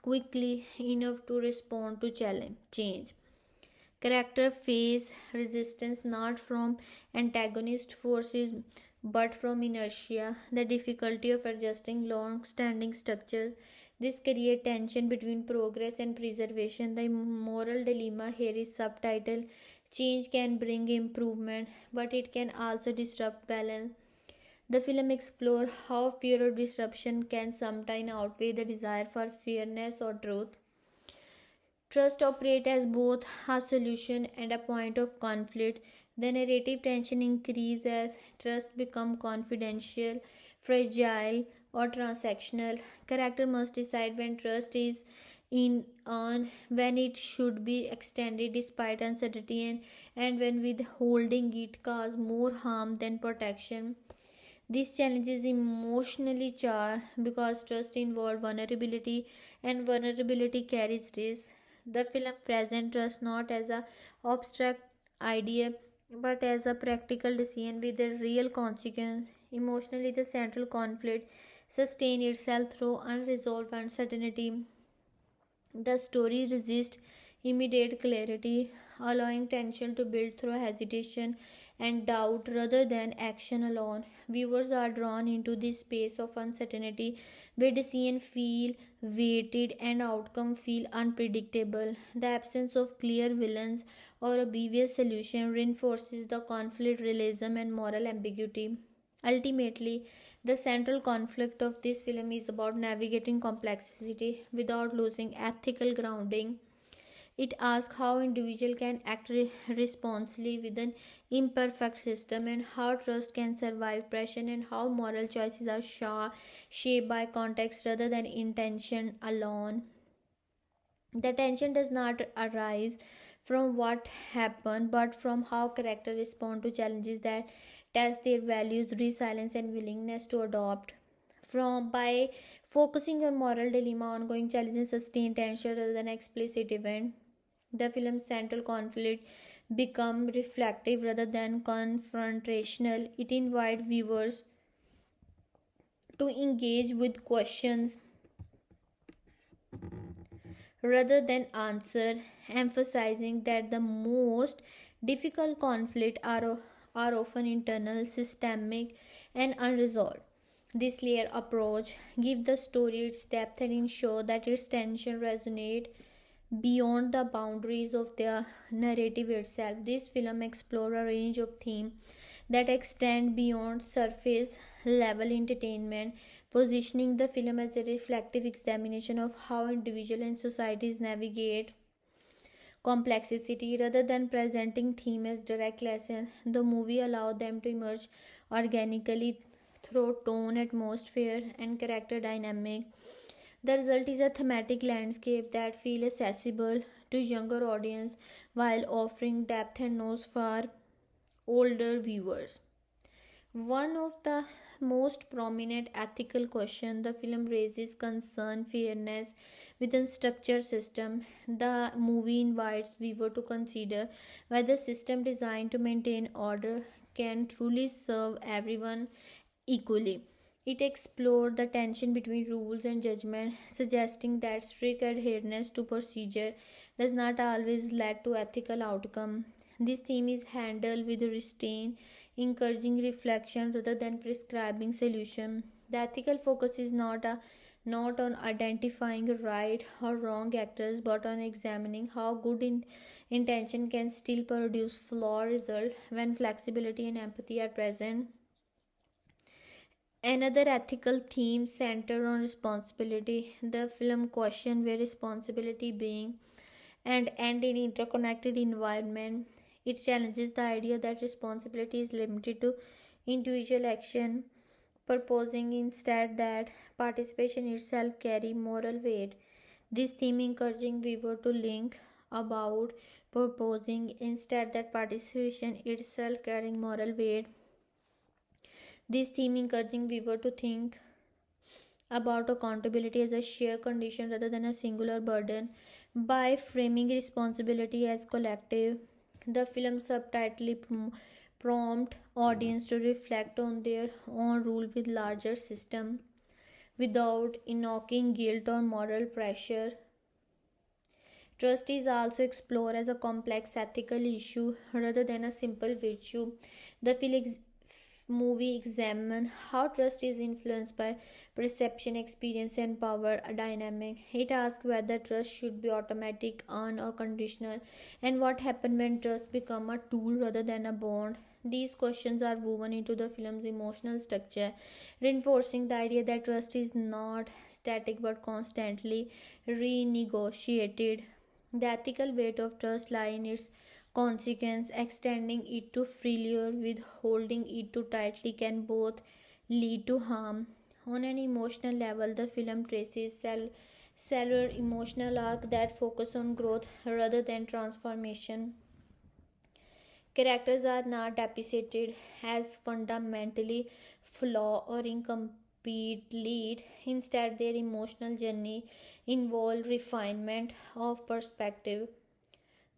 quickly enough to respond to challenge change. Character face resistance not from antagonist forces but from inertia, the difficulty of adjusting long standing structures. This creates tension between progress and preservation. The moral dilemma here is subtitle change can bring improvement, but it can also disrupt balance. The film explores how fear of disruption can sometimes outweigh the desire for fairness or truth. Trust operates as both a solution and a point of conflict. The narrative tension increases as trust becomes confidential, fragile, or transactional. Character must decide when trust is in on when it should be extended despite uncertainty and when withholding it causes more harm than protection. This challenge is emotionally charged because trust involves vulnerability and vulnerability carries risk. The film presents trust not as a abstract idea but as a practical decision with a real consequence. Emotionally, the central conflict sustains itself through unresolved uncertainty. The story resists immediate clarity, allowing tension to build through hesitation and doubt rather than action alone. Viewers are drawn into this space of uncertainty where decisions feel weighted and outcomes feel unpredictable. The absence of clear villains or obvious solution reinforces the conflict realism and moral ambiguity. Ultimately, the central conflict of this film is about navigating complexity without losing ethical grounding. It asks how individual can act responsibly with an imperfect system and how trust can survive pressure and how moral choices are shaped by context rather than intention alone. The tension does not arise from what happened but from how characters respond to challenges that test their values, resilience, and willingness to adopt. From by focusing on moral dilemma, ongoing challenges, sustained tension rather than explicit event, the film's central conflict become reflective rather than confrontational. It invites viewers to engage with questions rather than answer, emphasizing that the most difficult conflicts are often internal, systemic, and unresolved. This layer approach gives the story its depth and ensure that its tension resonate beyond the boundaries of the narrative itself. This film explores a range of themes that extend beyond surface level entertainment, positioning the film as a reflective examination of how individuals and societies navigate complexity rather than presenting theme as direct lesson. The movie allowed them to emerge organically through tone, atmosphere, and character dynamic. The result is a thematic landscape that feels accessible to younger audience while offering depth and nuance for older viewers. One of the most prominent ethical questions the film raises concern fairness within structured system. The movie invites viewer to consider whether system designed to maintain order can truly serve everyone equally. It explored the tension between rules and judgment, suggesting that strict adherence to procedure does not always lead to ethical outcome. This theme is handled with restraint, encouraging reflection rather than prescribing solution. The ethical focus is not on identifying right or wrong actors but on examining how intention can still produce flawed result when flexibility and empathy are present. Another ethical theme centered on responsibility. The film questioned where responsibility being and end in interconnected environment. It challenges the idea that responsibility is limited to individual action proposing instead that participation itself carry moral weight. This theme encouraging viewer to link about proposing instead that participation itself carrying moral weight. This theme encouraging viewer to think about accountability as a shared condition rather than a singular burden. By framing responsibility as collective, the film subtly prompt audience to reflect on their own role with larger system without invoking guilt or moral pressure. Trust is also explored as a complex ethical issue rather than a simple virtue. The movie examines how trust is influenced by perception, experience, and power dynamic. It asks whether trust should be automatic, earned, or conditional, and what happens when trust becomes a tool rather than a bond. These questions are woven into the film's emotional structure, reinforcing the idea that trust is not static but constantly renegotiated. The ethical weight of trust lies in its consequence. Extending it to freely or withholding it too tightly can both lead to harm. On an emotional level, the film traces cellular emotional arc that focus on growth rather than transformation. Characters are not depicted as fundamentally flawed or incomplete. Instead, their emotional journey involves refinement of perspective.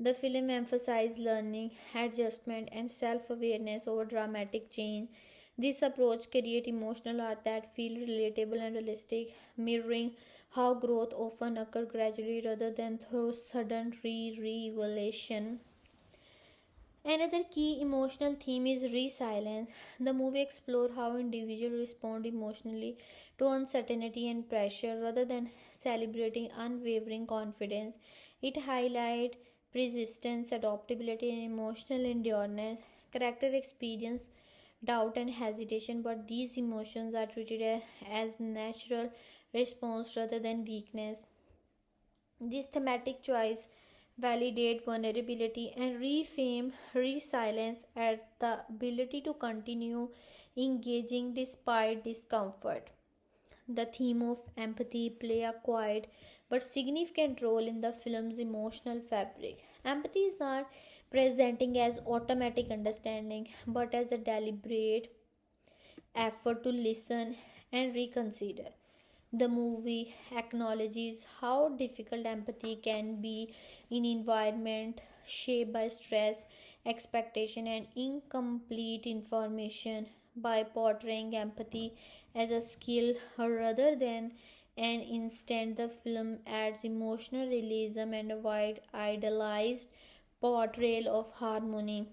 The film emphasizes learning, adjustment, and self awareness over dramatic change. This approach creates emotional art that feel relatable and realistic, mirroring how growth often occurs gradually rather than through sudden revelation. Another key emotional theme is resilience. The movie explores how individuals respond emotionally to uncertainty and pressure rather than celebrating unwavering confidence. It highlights persistence, adaptability, and emotional endurance. Character experience doubt and hesitation, but these emotions are treated as natural response rather than weakness. This thematic choice validate vulnerability and reframe resilience as the ability to continue engaging despite discomfort. The theme of empathy play a quiet but significant role in the film's emotional fabric. Empathy is not presenting as automatic understanding but as a deliberate effort to listen and reconsider. The movie acknowledges how difficult empathy can be in environment shaped by stress, expectation, and incomplete information. By portraying empathy as a skill rather than an instant, the film adds emotional realism and a wide idealized portrayal of harmony.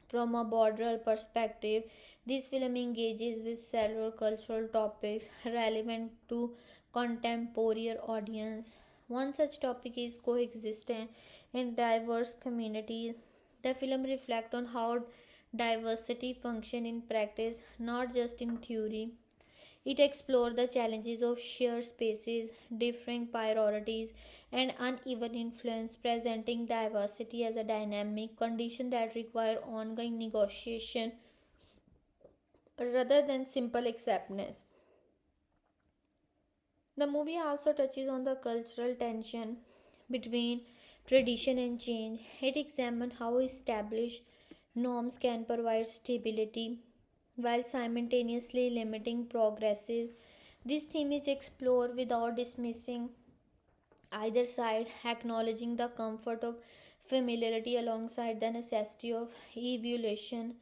From a broader perspective, this film engages with several cultural topics relevant to contemporary audience. One such topic is coexistence in diverse communities. The film reflects on how diversity functions in practice, not just in theory. It explores the challenges of shared spaces, differing priorities, and uneven influence, presenting diversity as a dynamic condition that requires ongoing negotiation rather than simple acceptance. The movie also touches on the cultural tension between tradition and change. It examines how established norms can provide stability while simultaneously limiting progresses. This theme is explored without dismissing either side, acknowledging the comfort of familiarity alongside the necessity of evolution.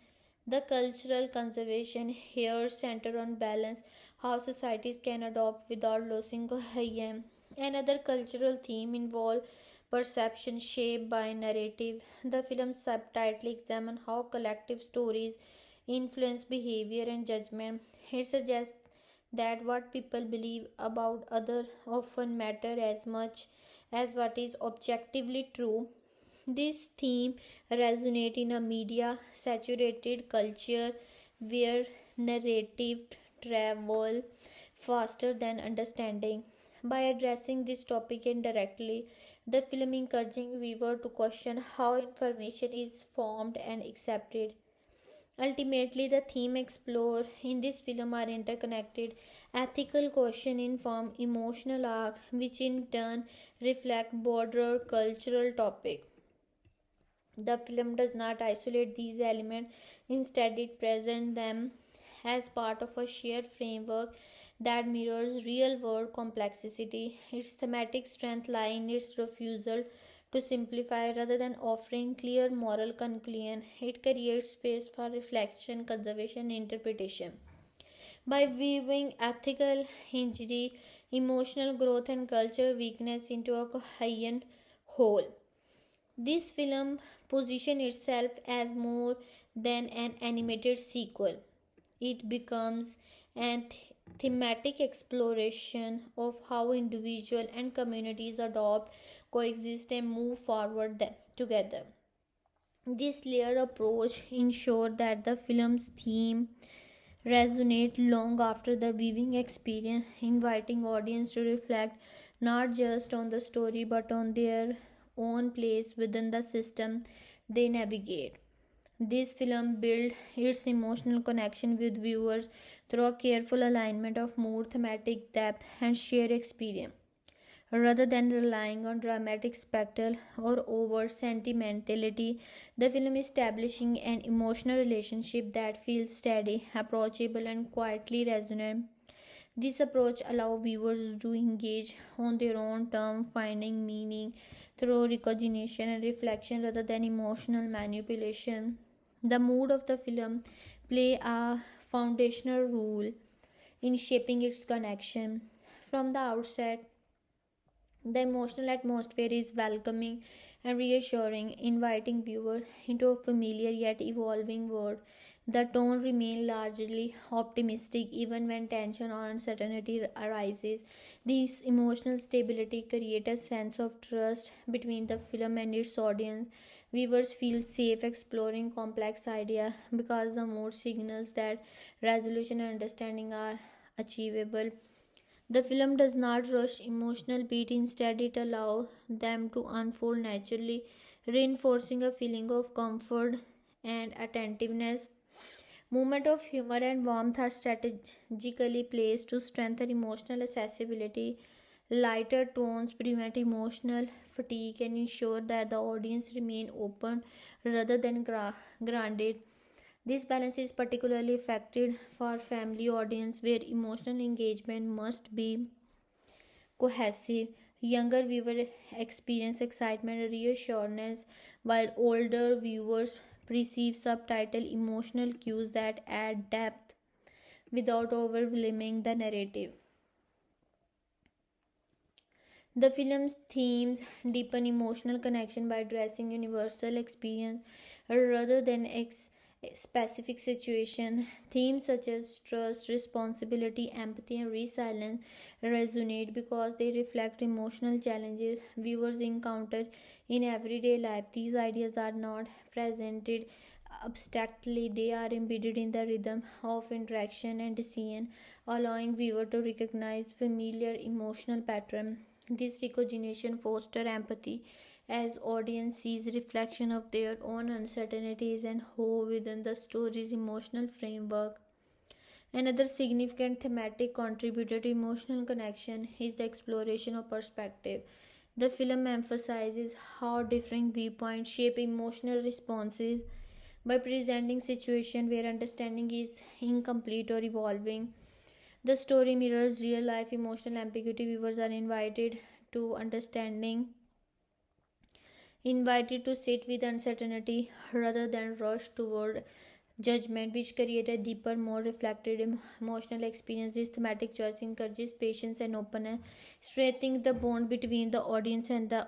The cultural conservation here center on balance, how societies can adopt without losing cohesion. Another cultural theme involves perception shaped by narrative. The film's subtitle examines how collective stories influence behavior and judgment. It suggests that what people believe about others often matter as much as what is objectively true. This theme resonates in a media saturated culture where narrative travel faster than understanding. By addressing this topic indirectly, the film encouraging viewer to question how information is formed and accepted. Ultimately, the theme explored in this film are interconnected ethical questions inform emotional arc, which in turn reflect broader cultural topic. The film does not isolate these elements, instead, it presents them as part of a shared framework that mirrors real world complexity. Its thematic strength lies in its refusal to simplify rather than offering clear moral conclusion. It creates space for reflection, conservation, and interpretation. By weaving ethical injury, emotional growth, and cultural weakness into a coherent whole. This film positions itself as more than an animated sequel. It becomes a thematic exploration of how individuals and communities adopt, coexist, and move forward together. This layered approach ensures that the film's theme resonate long after the viewing experience, inviting audience to reflect not just on the story but on their own place within the system they navigate. This film builds its emotional connection with viewers through a careful alignment of mood, thematic depth, and shared experience. Rather than relying on dramatic spectacle or over sentimentality, the film is establishing an emotional relationship that feels steady, approachable, and quietly resonant. This approach allows viewers to engage on their own terms, finding meaning through recognition and reflection rather than emotional manipulation. The mood of the film play a foundational role in shaping its connection. From the outset, the emotional atmosphere is welcoming and reassuring, inviting viewers into a familiar yet evolving world. The tone remains largely optimistic even when tension or uncertainty arises. This emotional stability creates a sense of trust between the film and its audience. Viewers feel safe exploring complex ideas because the mood signals that resolution and understanding are achievable. The film does not rush emotional beat, instead it allows them to unfold naturally, reinforcing a feeling of comfort and attentiveness. Moment of humor and warmth are strategically placed to strengthen emotional accessibility. Lighter tones prevent emotional fatigue and ensure that the audience remain open rather than grounded. This balance is particularly effective for family audience where emotional engagement must be cohesive. Younger viewers experience excitement and reassurance, while older viewers perceive subtitle emotional cues that add depth without overwhelming the narrative. The film's themes deepen emotional connection by addressing universal experience rather than specific situation. Themes such as trust, responsibility, empathy, and resilience resonate because they reflect emotional challenges viewers encounter in everyday life. These ideas are not presented abstractly, they are embedded in the rhythm of interaction and decision, allowing viewer to recognize familiar emotional pattern. This recognition fosters empathy as audience sees reflection of their own uncertainties and hope within the story's emotional framework. Another significant thematic contributor to emotional connection is the exploration of perspective. The film emphasizes how differing viewpoints shape emotional responses by presenting situations where understanding is incomplete or evolving. The story mirrors real life emotional ambiguity. Viewers are to understanding invited to sit with uncertainty rather than rush toward judgment, which create a deeper, more reflective emotional experience. This thematic choice encourages patience and openness, strengthening the bond between the audience and the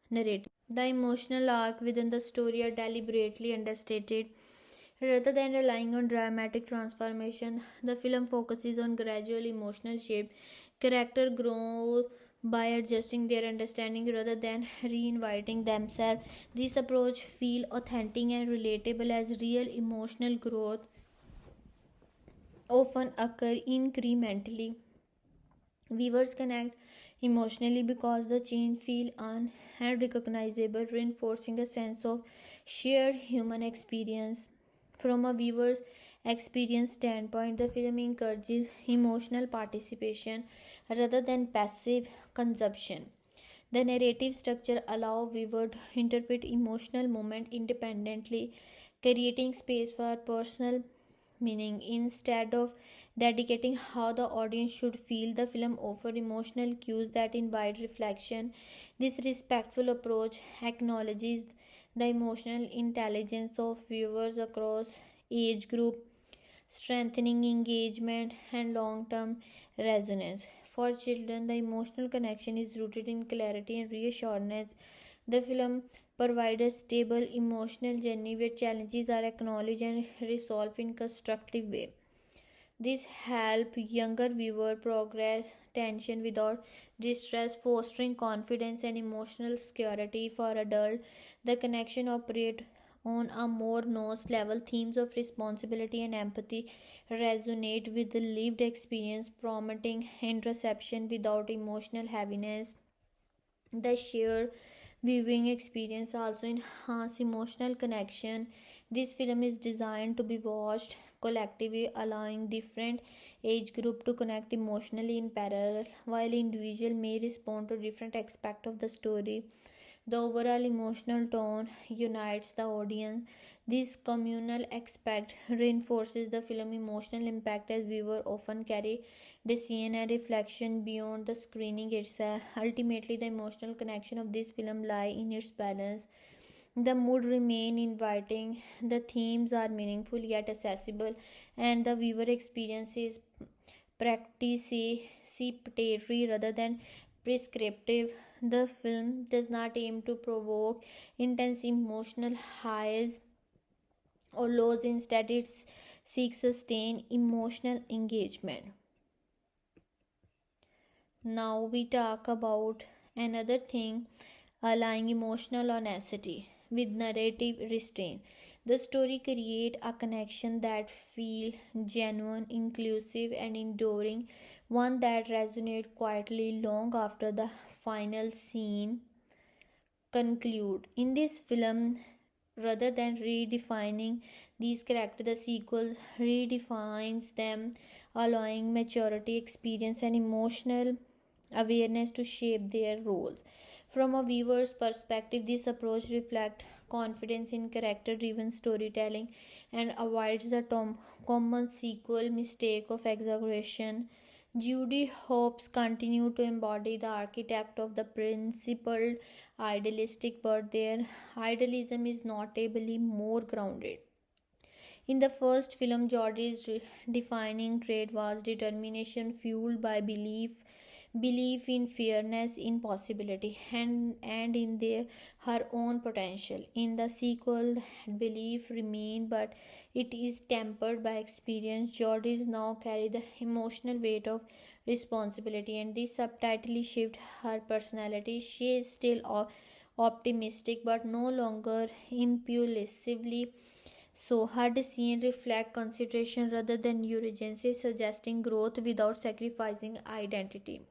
narrator. The emotional arc within the story are deliberately understated. Rather than relying on dramatic transformation, the film focuses on gradual emotional shape. Character grow by adjusting their understanding rather than reinventing themselves. This approach feels authentic and relatable as real emotional growth often occur incrementally. Viewers connect emotionally because the change feel unrecognizable, reinforcing a sense of shared human experience. From a viewer's experience standpoint, the film encourages emotional participation rather than passive consumption. The narrative structure allows viewer to interpret emotional moment independently, creating space for personal meaning. Instead of dedicating how the audience should feel, the film offers emotional cues that invite reflection. This respectful approach acknowledges the emotional intelligence of viewers across age group, strengthening engagement and long-term resonance. For children, the emotional connection is rooted in clarity and reassurance. The film provides a stable emotional journey where challenges are acknowledged and resolved in constructive way. This helps younger viewer progress tension without distress, fostering confidence and emotional security. For adults, the connection operates on a more nuanced level. Themes of responsibility and empathy resonate with the lived experience, promoting introspection without emotional heaviness. The shared viewing experience also enhances emotional connection. This film is designed to be watched collectively, allowing different age group to connect emotionally in parallel. While individual may respond to different aspects of the story, the overall emotional tone unites the audience. This communal aspect reinforces the film's emotional impact as viewers often carry decision and reflection beyond the screening itself. Ultimately, the emotional connection of this film lies in its balance. The mood remain inviting, the themes are meaningful yet accessible, and the viewer experience is participatory rather than prescriptive. The film does not aim to provoke intense emotional highs or lows, instead, it seeks sustained emotional engagement. Now we talk about another thing, allowing emotional honesty with narrative restraint. The story create a connection that feel genuine, inclusive and enduring, one that resonates quietly long after the final scene conclude. In this film, rather than redefining these characters, the sequel redefines them, allowing maturity, experience, and emotional awareness to shape their roles. From a viewer's perspective, this approach reflects confidence in character driven storytelling and avoids the common sequel mistake of exaggeration. Judy hopes continue to embody the archetype of the principled idealistic, but their idealism is notably more grounded. In the first film, Georgie's defining trait was determination fueled by belief in fairness, in possibility, and in her own potential. In the sequel, that belief remained, but it is tempered by experience. Georgie's now carry the emotional weight of responsibility, and this subtly shift her personality. She is still optimistic, but no longer impulsively so. Her decision reflect consideration rather than urgency, suggesting growth without sacrificing identity.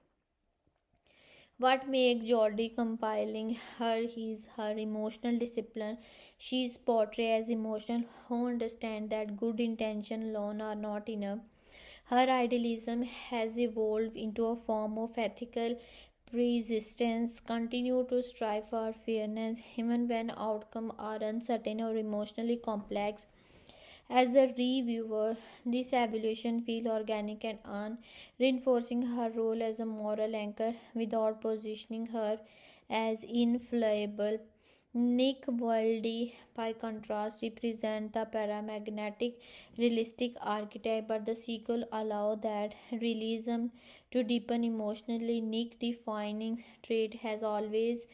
What makes Jodie compelling her is her emotional discipline. She is portrayed as emotional who understand that good intention alone are not enough. Her idealism has evolved into a form of ethical persistence, continue to strive for fairness even when outcomes are uncertain or emotionally complex. As a reviewer, this evolution feels organic and earned, reinforcing her role as a moral anchor without positioning her as infallible. Nick Wilde, by contrast, represents the paramagnetic realistic archetype, but the sequel allows that realism to deepen emotionally. Nick defining trait has always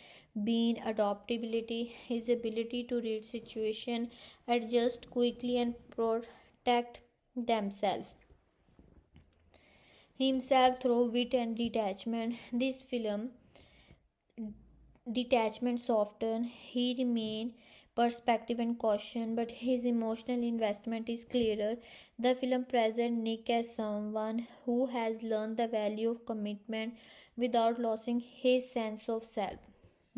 been adaptability, his ability to read situation, adjust quickly and protect themselves himself through wit and detachment. This film detachment softened, he remained perspective and caution, but his emotional investment is clearer. The film presents Nick as someone who has learned the value of commitment without losing his sense of self.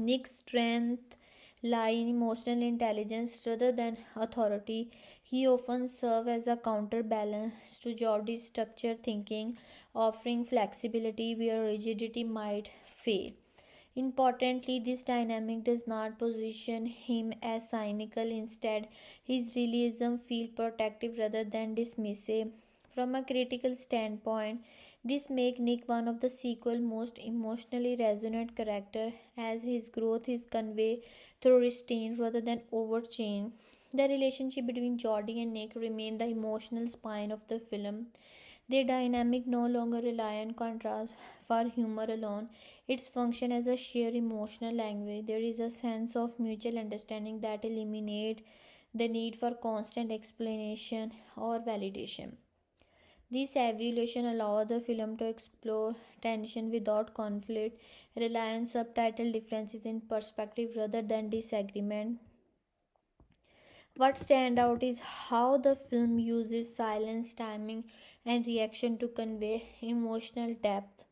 Nick's strength lie in emotional intelligence rather than authority. He often serves as a counterbalance to Jordy's structured thinking, offering flexibility where rigidity might fail. Importantly, this dynamic does not position him as cynical. Instead, his realism feels protective rather than dismissive. From a critical standpoint, this makes Nick one of the sequel's most emotionally resonant characters, as his growth is conveyed through restraint rather than overchange. The relationship between Jordy and Nick remains the emotional spine of the film. Their dynamic no longer rely on contrast for humor alone. Its function as a shared emotional language. There is a sense of mutual understanding that eliminates the need for constant explanation or validation. This evolution allows the film to explore tension without conflict, rely on subtitle differences in perspective rather than disagreement. What stands out is how the film uses silence, timing, and reaction to convey emotional depth.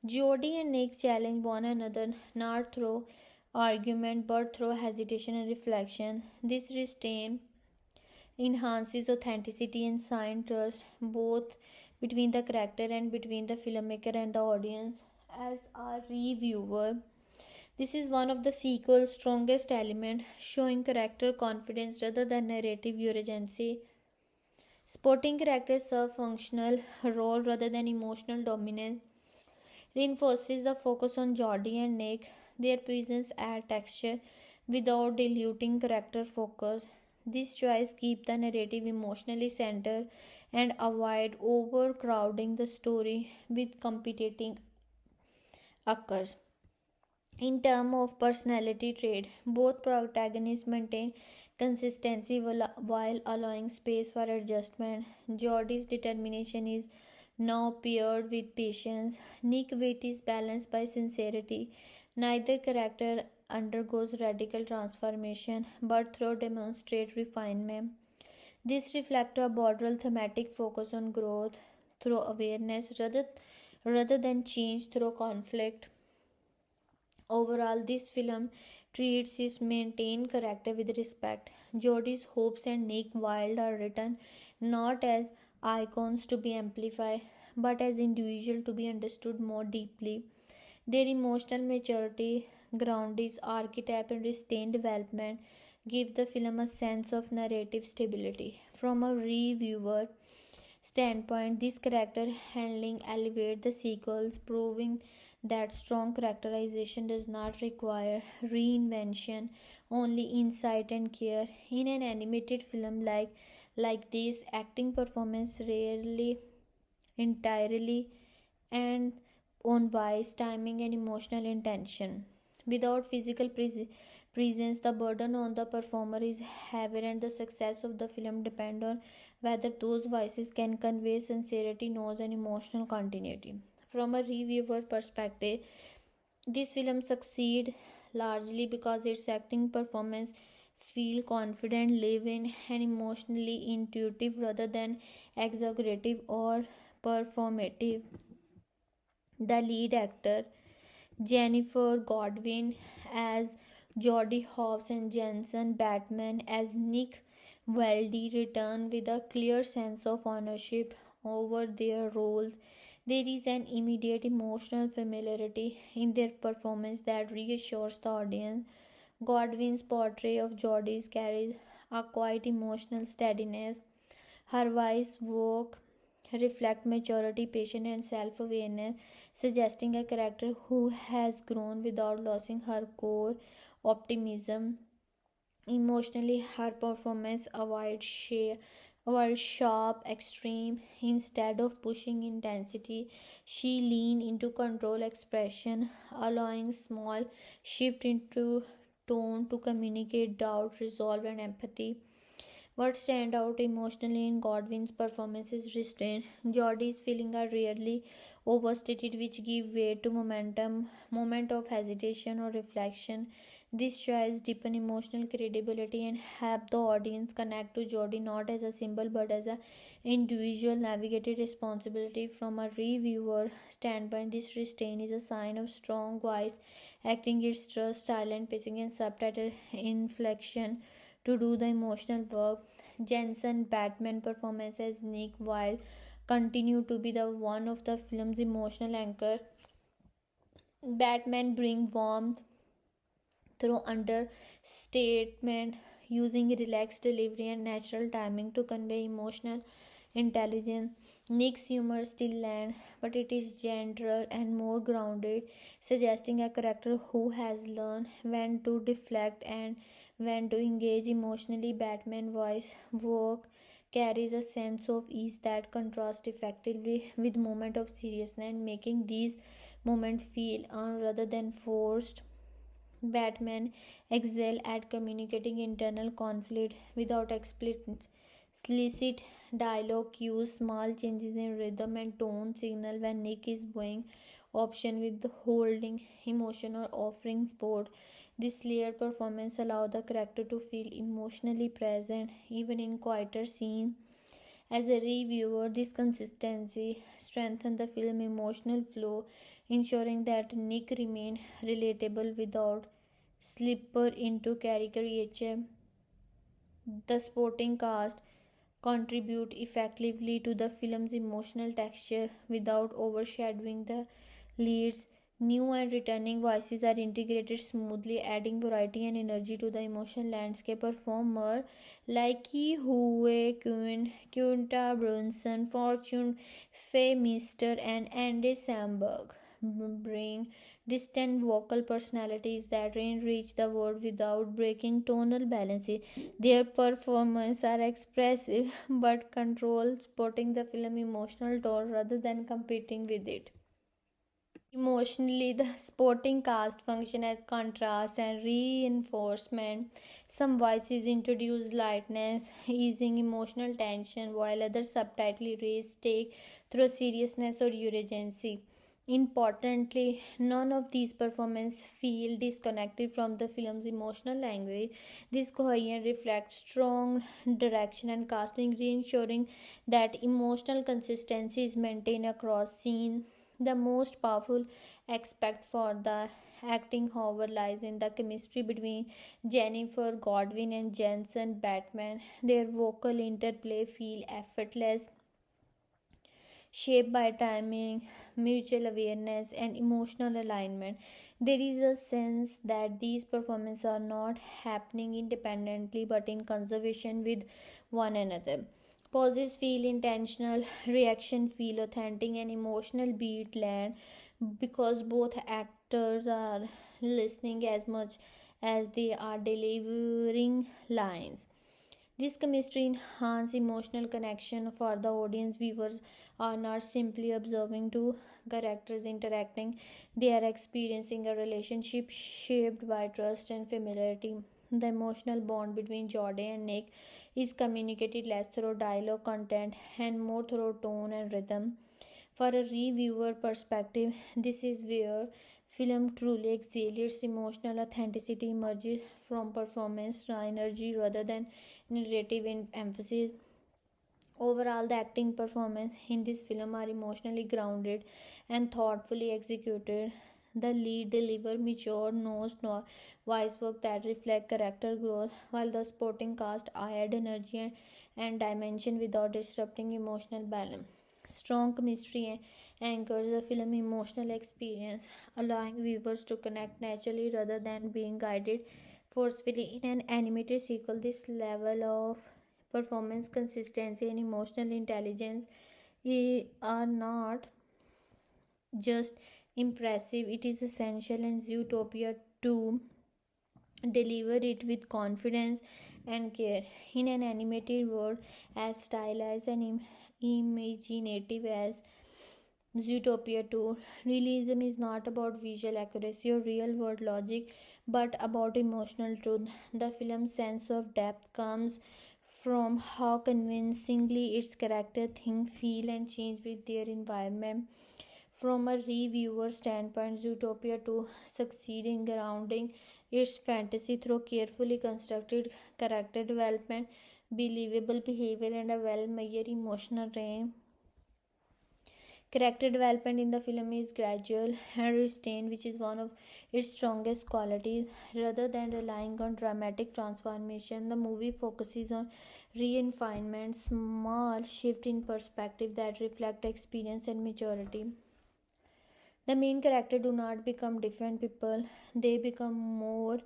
Jodie and Nick challenge one another not through argument but through hesitation and reflection. This restraint enhances authenticity and sign trust both between the character and between the filmmaker and the audience. As a reviewer, this is one of the sequel's strongest elements, showing character confidence rather than narrative urgency. Supporting characters serve functional role rather than emotional dominance, reinforces the focus on Jordy and Nick. Their presence add texture without diluting character focus. This choice keeps the narrative emotionally centered and avoid overcrowding the story with competing occurs. In terms of personality trait, both protagonists maintain consistency while allowing space for adjustment. Jordy's determination is now paired with patience. Nick's wit is balanced by sincerity. Neither character undergoes radical transformation, but through demonstrate refinement. This reflects a broader thematic focus on growth through awareness rather than change through conflict. Overall, this film treats his maintained character with respect. Jodie's hopes and Nick Wilde are written not as icons to be amplified, but as individuals to be understood more deeply. Their emotional maturity, grounded archetype, and sustained development give the film a sense of narrative stability. From a reviewer standpoint, this character handling elevates the sequels, proving that strong characterization does not require reinvention, only insight and care. In an animated film like this, acting performance rarely entirely and on wise timing and emotional intention. Without physical presence, the burden on the performer is heavier, and the success of the film depends on whether those voices can convey sincerity, noise, and emotional continuity. From a reviewer perspective, this film succeeds largely because its acting performance feel confident, live-in, and emotionally intuitive rather than exaggerative or performative. The lead actor Ginnifer Goodwin as Jodie Hobbs and Jensen Bateman as Nick Wilde return with a clear sense of ownership over their roles. There is an immediate emotional familiarity in their performance that reassures the audience. Godwin's portrait of Jodie carries a quiet emotional steadiness. Her wise work reflect maturity, patience, and self-awareness, suggesting a character who has grown without losing her core optimism. Emotionally, her performance avoids sharp extreme. Instead of pushing intensity, she lean into control expression, allowing small shift into tone to communicate doubt, resolve, and empathy. What stand out emotionally in Godwin's performance is restraint. Jodie's feelings are rarely overstated, which give way to moment of hesitation or reflection. This choice deepen emotional credibility and help the audience connect to Jodie not as a symbol but as a individual navigated responsibility. From a reviewer standpoint, this restraint is a sign of strong voice acting, its trust, silent pacing, and subtitle inflection to do the emotional work. Jensen Bateman performance as Nick Wilde continue to be the one of the film's emotional anchor. Batman bring warmth through understatement, using relaxed delivery and natural timing to convey emotional intelligence. Nick's humor still lands, but it is gentler and more grounded, suggesting a character who has learned when to deflect and when to engage emotionally. Batman's voice work carries a sense of ease that contrasts effectively with moments of seriousness, making these moments feel earned rather than forced. Batman excel at communicating internal conflict without explicit dialogue cues. Small changes in rhythm and tone signal when Nick is going option with holding emotion or offering support. This layered performance allows the character to feel emotionally present even in quieter scenes. As a reviewer, this consistency strengthens the film's emotional flow, ensuring that Nick remains relatable without slipper into caricature. The supporting cast contribute effectively to the film's emotional texture without overshadowing the leads. New and returning voices are integrated smoothly, adding variety and energy to the emotional landscape. Performer like Ki Hue Quinn, Kunta Brunson, Fortune Faye Mister, and Andy Samberg bring distant vocal personalities that enrich the world without breaking tonal balance. Their performances are expressive but controlled, supporting the film emotional tone rather than competing with it. Emotionally, the supporting cast function as contrast and reinforcement. Some voices introduce lightness, easing emotional tension, while others subtly raise stake through seriousness or urgency. Importantly, none of these performances feel disconnected from the film's emotional language. This coherence reflects strong direction and casting, ensuring that emotional consistency is maintained across scenes. The most powerful aspect for the acting, however, lies in the chemistry between Ginnifer Goodwin and Jensen Bateman. Their vocal interplay feel effortless, shaped by timing, mutual awareness, and emotional alignment. There is a sense that these performances are not happening independently but in conservation with one another. Pauses feel intentional, reaction feel authentic, and emotional beat land because both actors are listening as much as they are delivering lines. This chemistry enhances emotional connection for the audience. Viewers are not simply observing two characters interacting, they are experiencing a relationship shaped by trust and familiarity. The emotional bond between Jordan and Nick is communicated less through dialogue content and more through tone and rhythm. For a reviewer perspective, this is where film truly excels. Its emotional authenticity emerges from performance energy rather than narrative emphasis. Overall, the acting performance in this film are emotionally grounded and thoughtfully executed. The lead deliver mature, nuanced voice work that reflect character growth, while the supporting cast add energy and dimension without disrupting emotional balance. Strong chemistry anchors the film emotional experience, allowing viewers to connect naturally rather than being guided forcefully. In an animated sequel, this level of performance consistency and emotional intelligence are not just impressive, it is essential, and Zootopia to deliver it with confidence and care. In an animated world as stylized and imaginative as Zootopia 2, realism is not about visual accuracy or real world logic but about emotional truth. The film's sense of depth comes from how convincingly its character think, feel, and change with their environment. From a reviewer standpoint, Zootopia to succeed in grounding its fantasy through carefully constructed character development, believable behavior, and a well-measured emotional range. Character development in the film is gradual and restrained, which is one of its strongest qualities. Rather than relying on dramatic transformation, the movie focuses on refinement, small shift in perspective that reflect experience and maturity. The main character do not become different people, they become more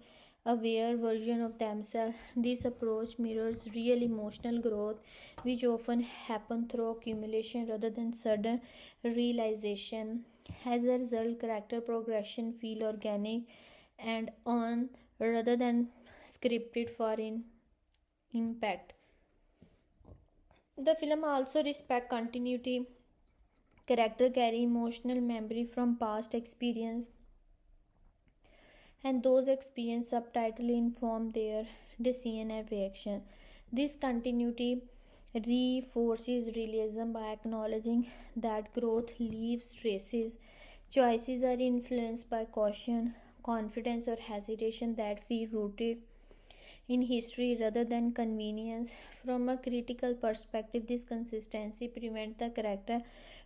aware version of themselves. This approach mirrors real emotional growth, which often happen through accumulation rather than sudden realization. As a result, character progression feel organic and on rather than scripted for in impact. The film also respect continuity. Character carry emotional memory from past experience, and those experience subtitly inform their decision and reaction. This continuity reinforces realism by acknowledging that growth leaves traces. Choices are influenced by caution, confidence, or hesitation that feel rooted in history rather than convenience. From a critical perspective, this consistency prevents the character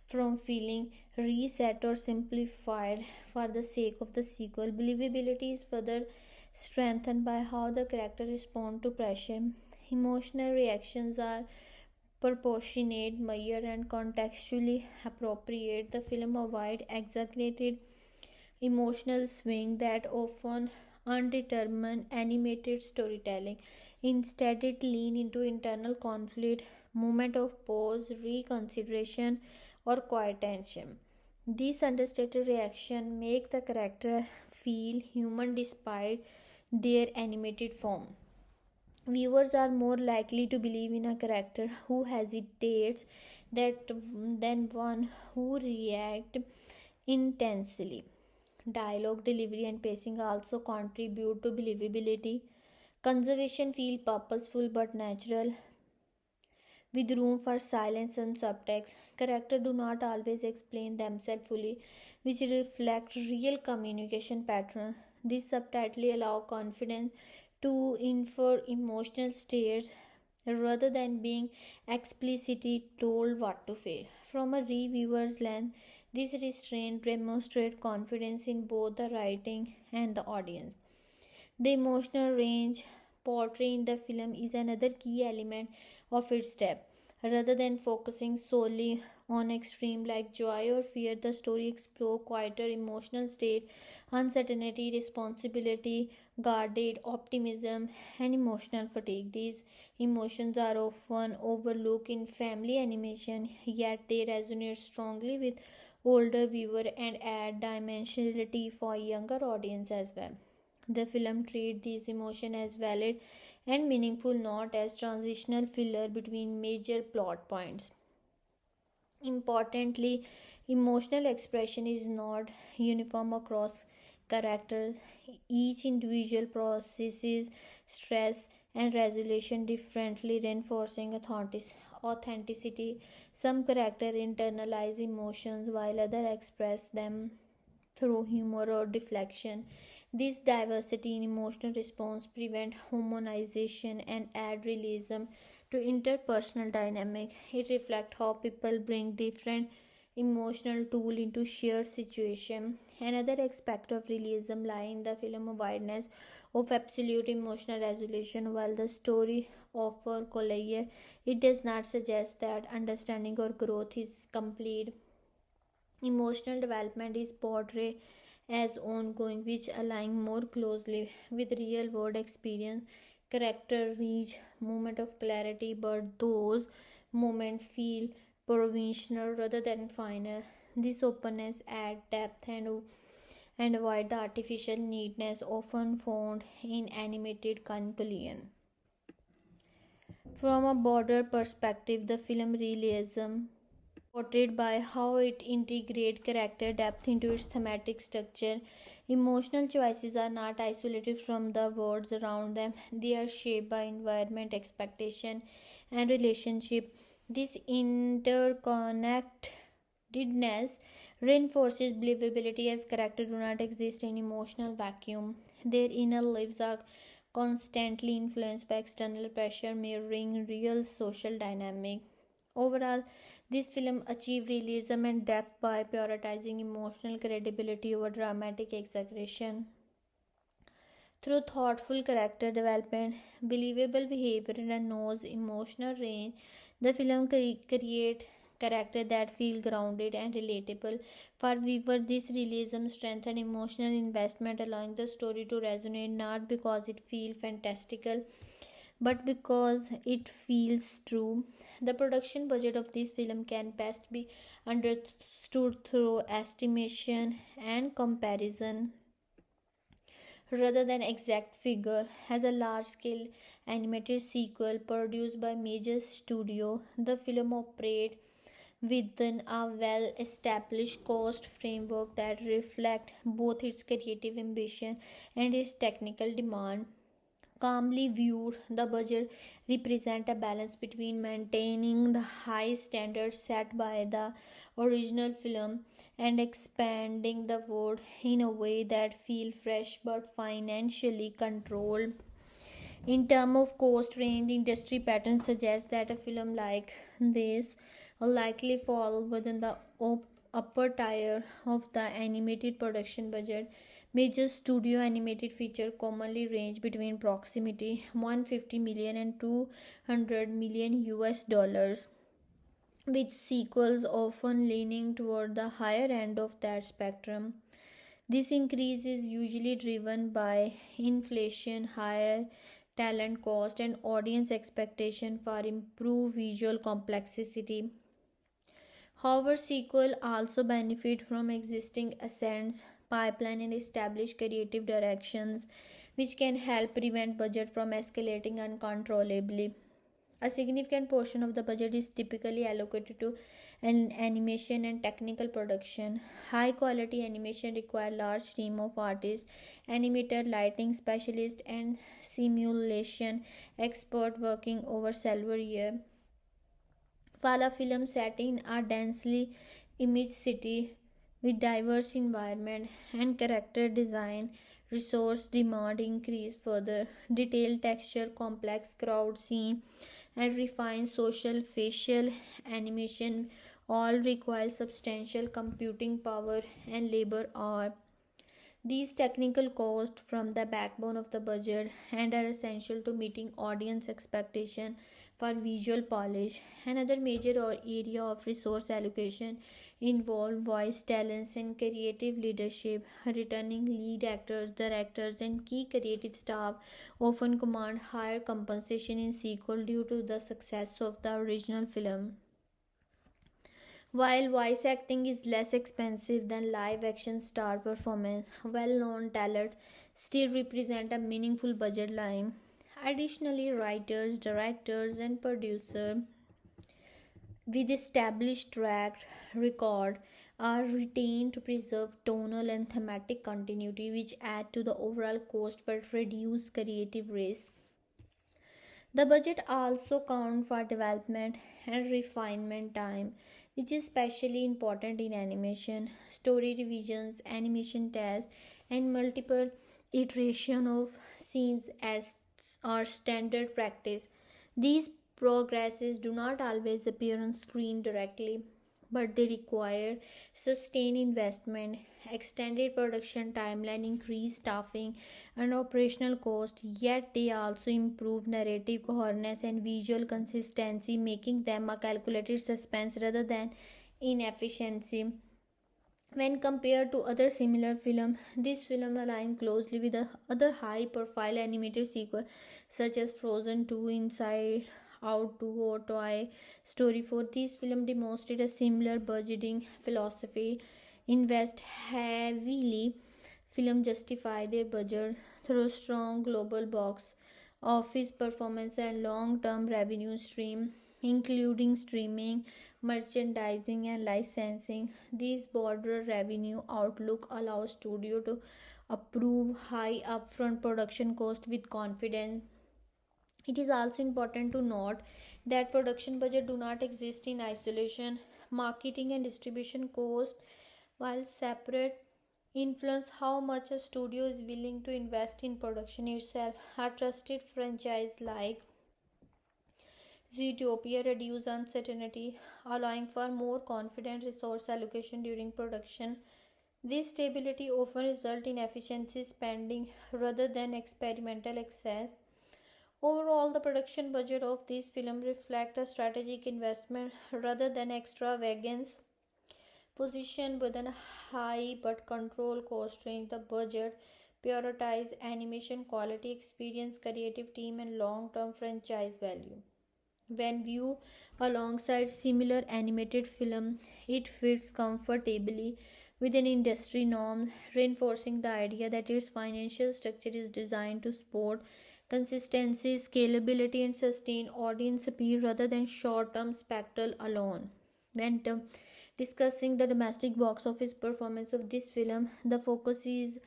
from feeling reset or simplified for the sake of the sequel. Believability is further strengthened by how the character respond to pressure. Emotional reactions are proportionate, measured, and contextually appropriate. The film avoids exaggerated emotional swing that often undetermined animated storytelling. Instead, it leans into internal conflict, moment of pause, reconsideration, or quiet tension. These understated reactions make the character feel human despite their animated form. Viewers are more likely to believe in a character who hesitates that than one who reacts intensely. Dialogue delivery and pacing also contribute to believability. Conservation feel purposeful but natural, with room for silence and subtext. Characters do not always explain themselves fully, which reflect real communication pattern. This subtly allow confidence to infer emotional states rather than being explicitly told what to feel. From a reviewer's lens, this restraint demonstrates confidence in both the writing and the audience. The emotional range portrayed in the film is another key element of its depth. Rather than focusing solely on extreme like joy or fear, the story explores quieter emotional state, uncertainty, responsibility, guarded optimism, and emotional fatigue. These emotions are often overlooked in family animation, yet they resonate strongly with older viewer and add dimensionality for younger audience as well. The film treats these emotions as valid and meaningful, not as transitional filler between major plot points. Importantly, emotional expression is not uniform across characters. Each individual processes stress and resolution differently, reinforcing authenticity. Some characters internalize emotions while others express them through humor or deflection. This diversity in emotional response prevent homogenization and add realism to interpersonal dynamic. It reflects how people bring different emotional tool into shared situation. Another aspect of realism lies in the film awareness of absolute emotional resolution. While the story offers collier, it does not suggest that understanding or growth is complete. Emotional development is portrayed as ongoing, which align more closely with real world experience. Character reach moment of clarity, but those moments feel provisional rather than final. This openness adds depth and avoid the artificial neatness often found in animated conclusion. From a broader perspective, the film realism portrayed by how it integrates character depth into its thematic structure. Emotional choices are not isolated from the worlds around them, they are shaped by environment, expectation, and relationship. This interconnect reinforces believability as characters do not exist in emotional vacuum. Their inner lives are constantly influenced by external pressure, mirroring real social dynamic. Overall, this film achieved realism and depth by prioritizing emotional credibility over dramatic exaggeration. Through thoughtful character development, believable behavior, and knows emotional range, the film create characters that feel grounded and relatable. For viewer, this realism strengthens emotional investment, allowing the story to resonate not because it feels fantastical, but because it feels true. The production budget of this film can best be understood through estimation and comparison rather than exact figure. As a large scale animated sequel produced by major studio, the film operates within a well established cost framework that reflects both its creative ambition and its technical demand. Calmly viewed, the budget represents a balance between maintaining the high standards set by the original film and expanding the world in a way that feels fresh but financially controlled. In terms of cost range, industry patterns suggest that a film like this will likely fall within the upper tier of the animated production budget. Major studio animated feature commonly range between approximately 150 million and 200 million US dollars, with sequels often leaning toward the higher end of that spectrum. This increase is usually driven by inflation, higher talent cost, and audience expectation for improved visual complexity. However, sequel also benefit from existing assets, pipeline, and established creative directions, which can help prevent budget from escalating uncontrollably. A significant portion of the budget is typically allocated to an animation and technical production. High quality animation requires large team of artists, animator, lighting specialists, and simulation expert working over several years. Fala film set in a densely imaged city with diverse environment and character design. Resource demand increase further. Detailed texture, complex crowd scene, and refined social facial animation all require substantial computing power and labor hour. These technical costs form the backbone of the budget and are essential to meeting audience expectation for visual polish. Another major area of resource allocation involve voice talents and creative leadership. Returning lead actors, directors, and key creative staff often command higher compensation in sequel due to the success of the original film. While voice acting is less expensive than live action star performance, well known talent still represent a meaningful budget line. Additionally, writers, directors, and producers with established track record are retained to preserve tonal and thematic continuity, which add to the overall cost but reduce creative risk. The budget also counts for development and refinement time, which is especially important in animation. Story revisions, animation tests, and multiple iteration of scenes as are standard practice. These progresses do not always appear on screen directly, but they require sustained investment, extended production timeline, increased staffing, and operational cost. Yet they also improve narrative coherence and visual consistency, making them a calculated suspense rather than inefficiency. When compared to other similar films, this film aligns closely with the other high-profile animated sequels such as Frozen 2, Inside Out 2, or Toy Story 4. These films demonstrate a similar budgeting philosophy. Invest heavily, film justify their budget through strong global box office performance and long-term revenue stream, including streaming, merchandising, and licensing. These broader revenue outlook allows studio to approve high upfront production cost with confidence. It is also important to note that production budget do not exist in isolation. marketing and distribution cost, while separate influence how much a studio is willing to invest in production itself. A trusted franchise like Zootopia reduce uncertainty, allowing for more confident resource allocation during production. This stability often results in efficiency spending rather than experimental excess. Overall, the production budget of this film reflects a strategic investment rather than extravagance. Position within a high but control cost range, the budget prioritize animation quality, experience, creative team, and long-term franchise value. When viewed alongside similar animated film, it fits comfortably within industry norms, reinforcing the idea that its financial structure is designed to support consistency, scalability, and sustain audience appeal rather than short-term spectacle alone. When discussing the domestic box office performance of this film, the focus is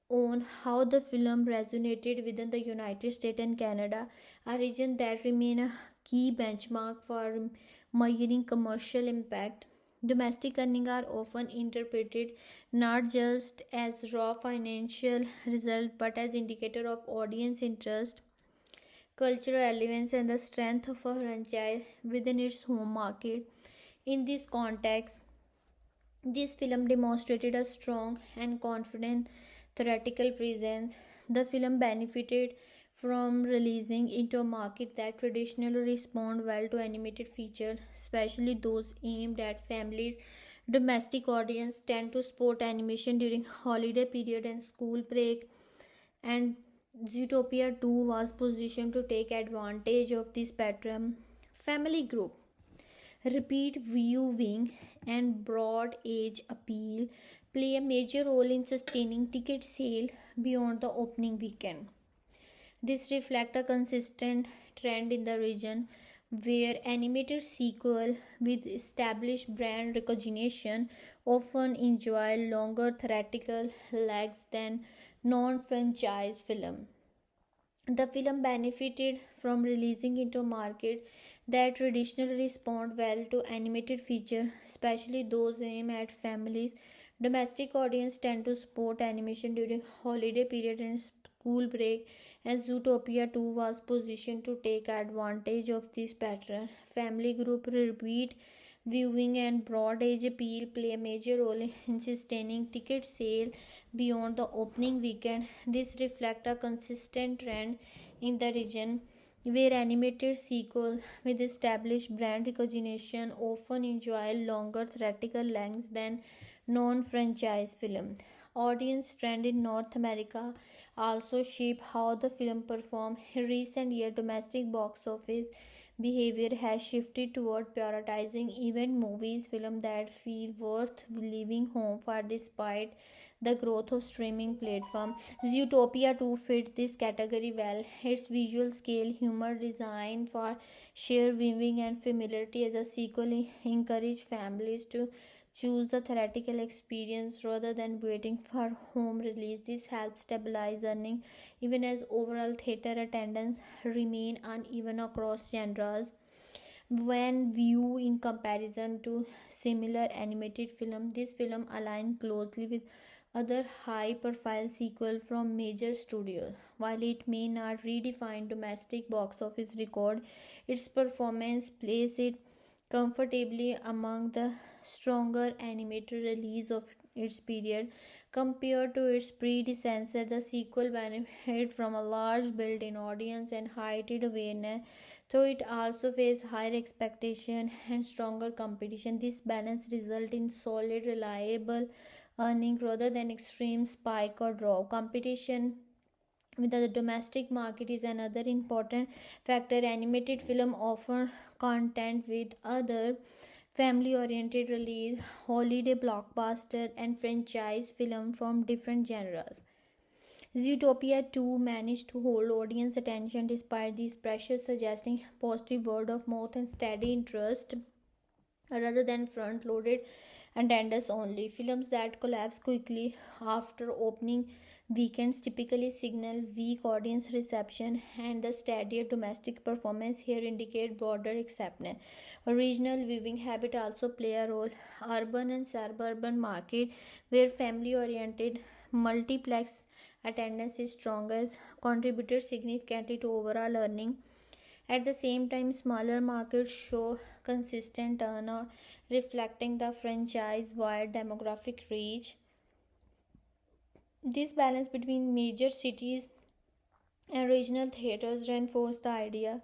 on how the film resonated within the United States and Canada, a region that remain a key benchmark for measuring commercial impact. Domestic earnings are often interpreted not just as raw financial result but as indicator of audience interest, cultural relevance, and the strength of a franchise within its home market. In this context, this film demonstrated a strong and confident theatrical presence. The film benefited from releasing into a market that traditionally respond well to animated features, especially those aimed at families. Domestic audience tend to sport animation during holiday period and school break, and Zootopia 2 was positioned to take advantage of this pattern. Family group repeat viewing and broad age appeal play a major role in sustaining ticket sale beyond the opening weekend. This reflects a consistent trend in the region where animated sequel with established brand recognition often enjoy longer theatrical legs than non-franchise film. The film benefited from releasing into a market that traditionally respond well to animated features, especially those aimed at families. Domestic audience tend to support animation during holiday period and school break, and Zootopia 2 was positioned to take advantage of this pattern. Family group repeat viewing and broad age appeal play a major role in sustaining ticket sale beyond the opening weekend. This reflects a consistent trend in the region where animated sequels with established brand recognition often enjoy longer theatrical lengths than non-franchise film. Audience trend in North America also shape how the film perform. In recent years, domestic box office behavior has shifted toward prioritizing event movies, films that feel worth leaving home for despite the growth of streaming platform. Zootopia 2 fit this category well. Its visual scale, humor, design for sheer viewing, and familiarity as a sequel encourage families to choose the theatrical experience rather than waiting for home release. This helps stabilize earning even as overall theater attendance remain uneven across genres. When viewed in comparison to similar animated film, this film aligns closely with other high profile sequels from major studios. While it may not redefine domestic box office record, its performance places it comfortably among the stronger animated release of its period. Compared to its predecessor, the sequel benefited from a large built-in audience and heightened awareness, though it also faced higher expectation and stronger competition. This balance resulted in solid, reliable earning rather than extreme spike or drop. Competition with the domestic market is another important factor. Animated film often content with other family oriented release, holiday blockbuster, and franchise film from different genres. Zootopia 2 managed to hold audience attention despite these pressures, suggesting positive word of mouth and steady interest rather than front loaded attendance only. Films that collapse quickly after opening weekends typically signal weak audience reception, and the steadier domestic performance here indicate broader acceptance. Regional viewing habit also play a role. Urban and suburban market where family-oriented multiplex attendance is strongest contributed significantly to overall earning. At the same time, smaller markets show consistent turnout, reflecting the franchise-wide demographic reach. This balance between major cities and regional theaters reinforce the idea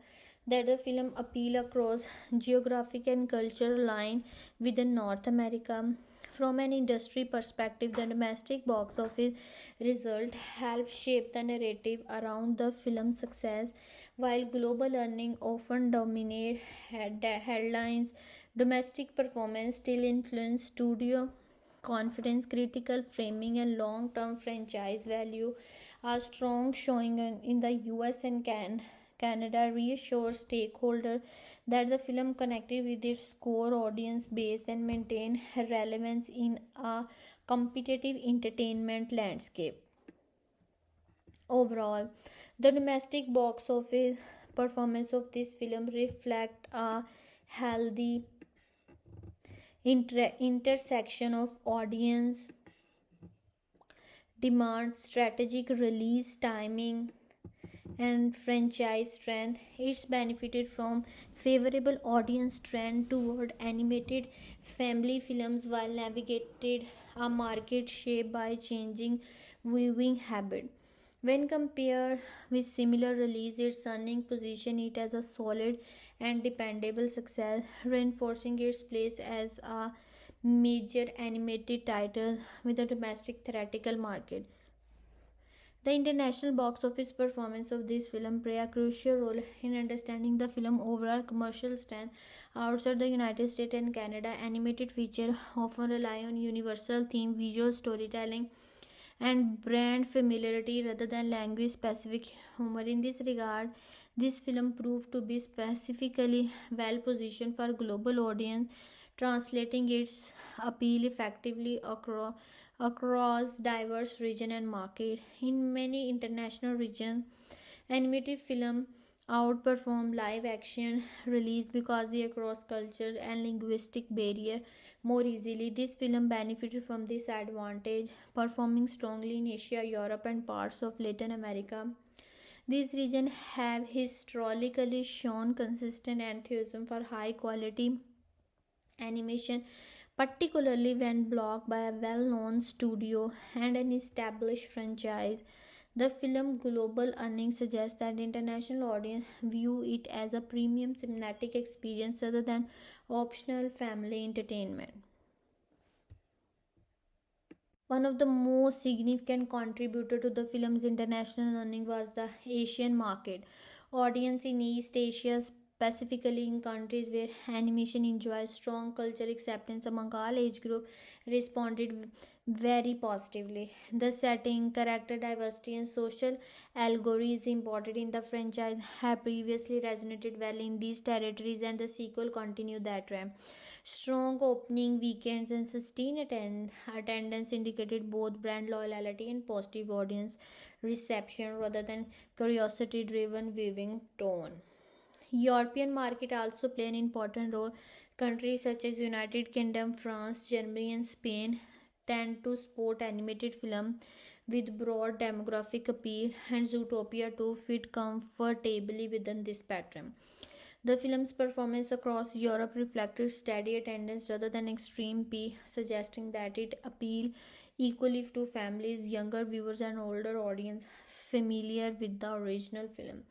that the film appeal across geographic and cultural line within North America. From an industry perspective, the domestic box office result helps shape the narrative around the film's success. While global earnings often dominate headlines, domestic performance still influence studio confidence, critical framing, and long-term franchise value. A strong showing in the US and Canada reassures stakeholders that the film connected with its core audience base and maintained relevance in a competitive entertainment landscape. Overall, the domestic box office performance of this film reflect a healthy intersection of audience demand, strategic release timing, and franchise strength. It's benefited from favorable audience trend toward animated family films while navigated a market shaped by changing viewing habit. When compared with similar release, its earning position it as a solid and dependable success, reinforcing its place as a major animated title with a domestic theatrical market. The international box office performance of this film play a crucial role in understanding the film overall commercial strength. Outside the United States and Canada, animated features often rely on universal theme, visual storytelling, and brand familiarity rather than language specific humor. In this regard, this film proved to be specifically well positioned for global audience, translating its appeal effectively across diverse region and market. In many international regions, animated film outperform live action release because they cross culture and linguistic barrier more easily. This film benefited from this advantage, performing strongly in Asia, Europe, and parts of Latin America. These regions have historically shown consistent enthusiasm for high quality animation, particularly when blocked by a well known studio and an established franchise. The film global earnings suggest that international audience view it as a premium cinematic experience rather than optional family entertainment. One of the most significant contributor to the film's international earning was the Asian market. Audience in East Asia, specifically in countries where animation enjoys strong cultural acceptance among all age groups, responded very positively. The setting, character diversity, and social allegories imported in the franchise have previously resonated well in these territories, and the sequel continued that trend. Strong opening weekends and sustained attendance indicated both brand loyalty and positive audience reception rather than curiosity driven viewing tone. European market also play an important role. Countries such as United Kingdom, France, Germany, and Spain tend to sport animated film with broad demographic appeal, and Zootopia too fit comfortably within this pattern. The film's performance across Europe reflected steady attendance rather than extreme P, suggesting that it appealed equally to families, younger viewers, and older audience familiar with the original film.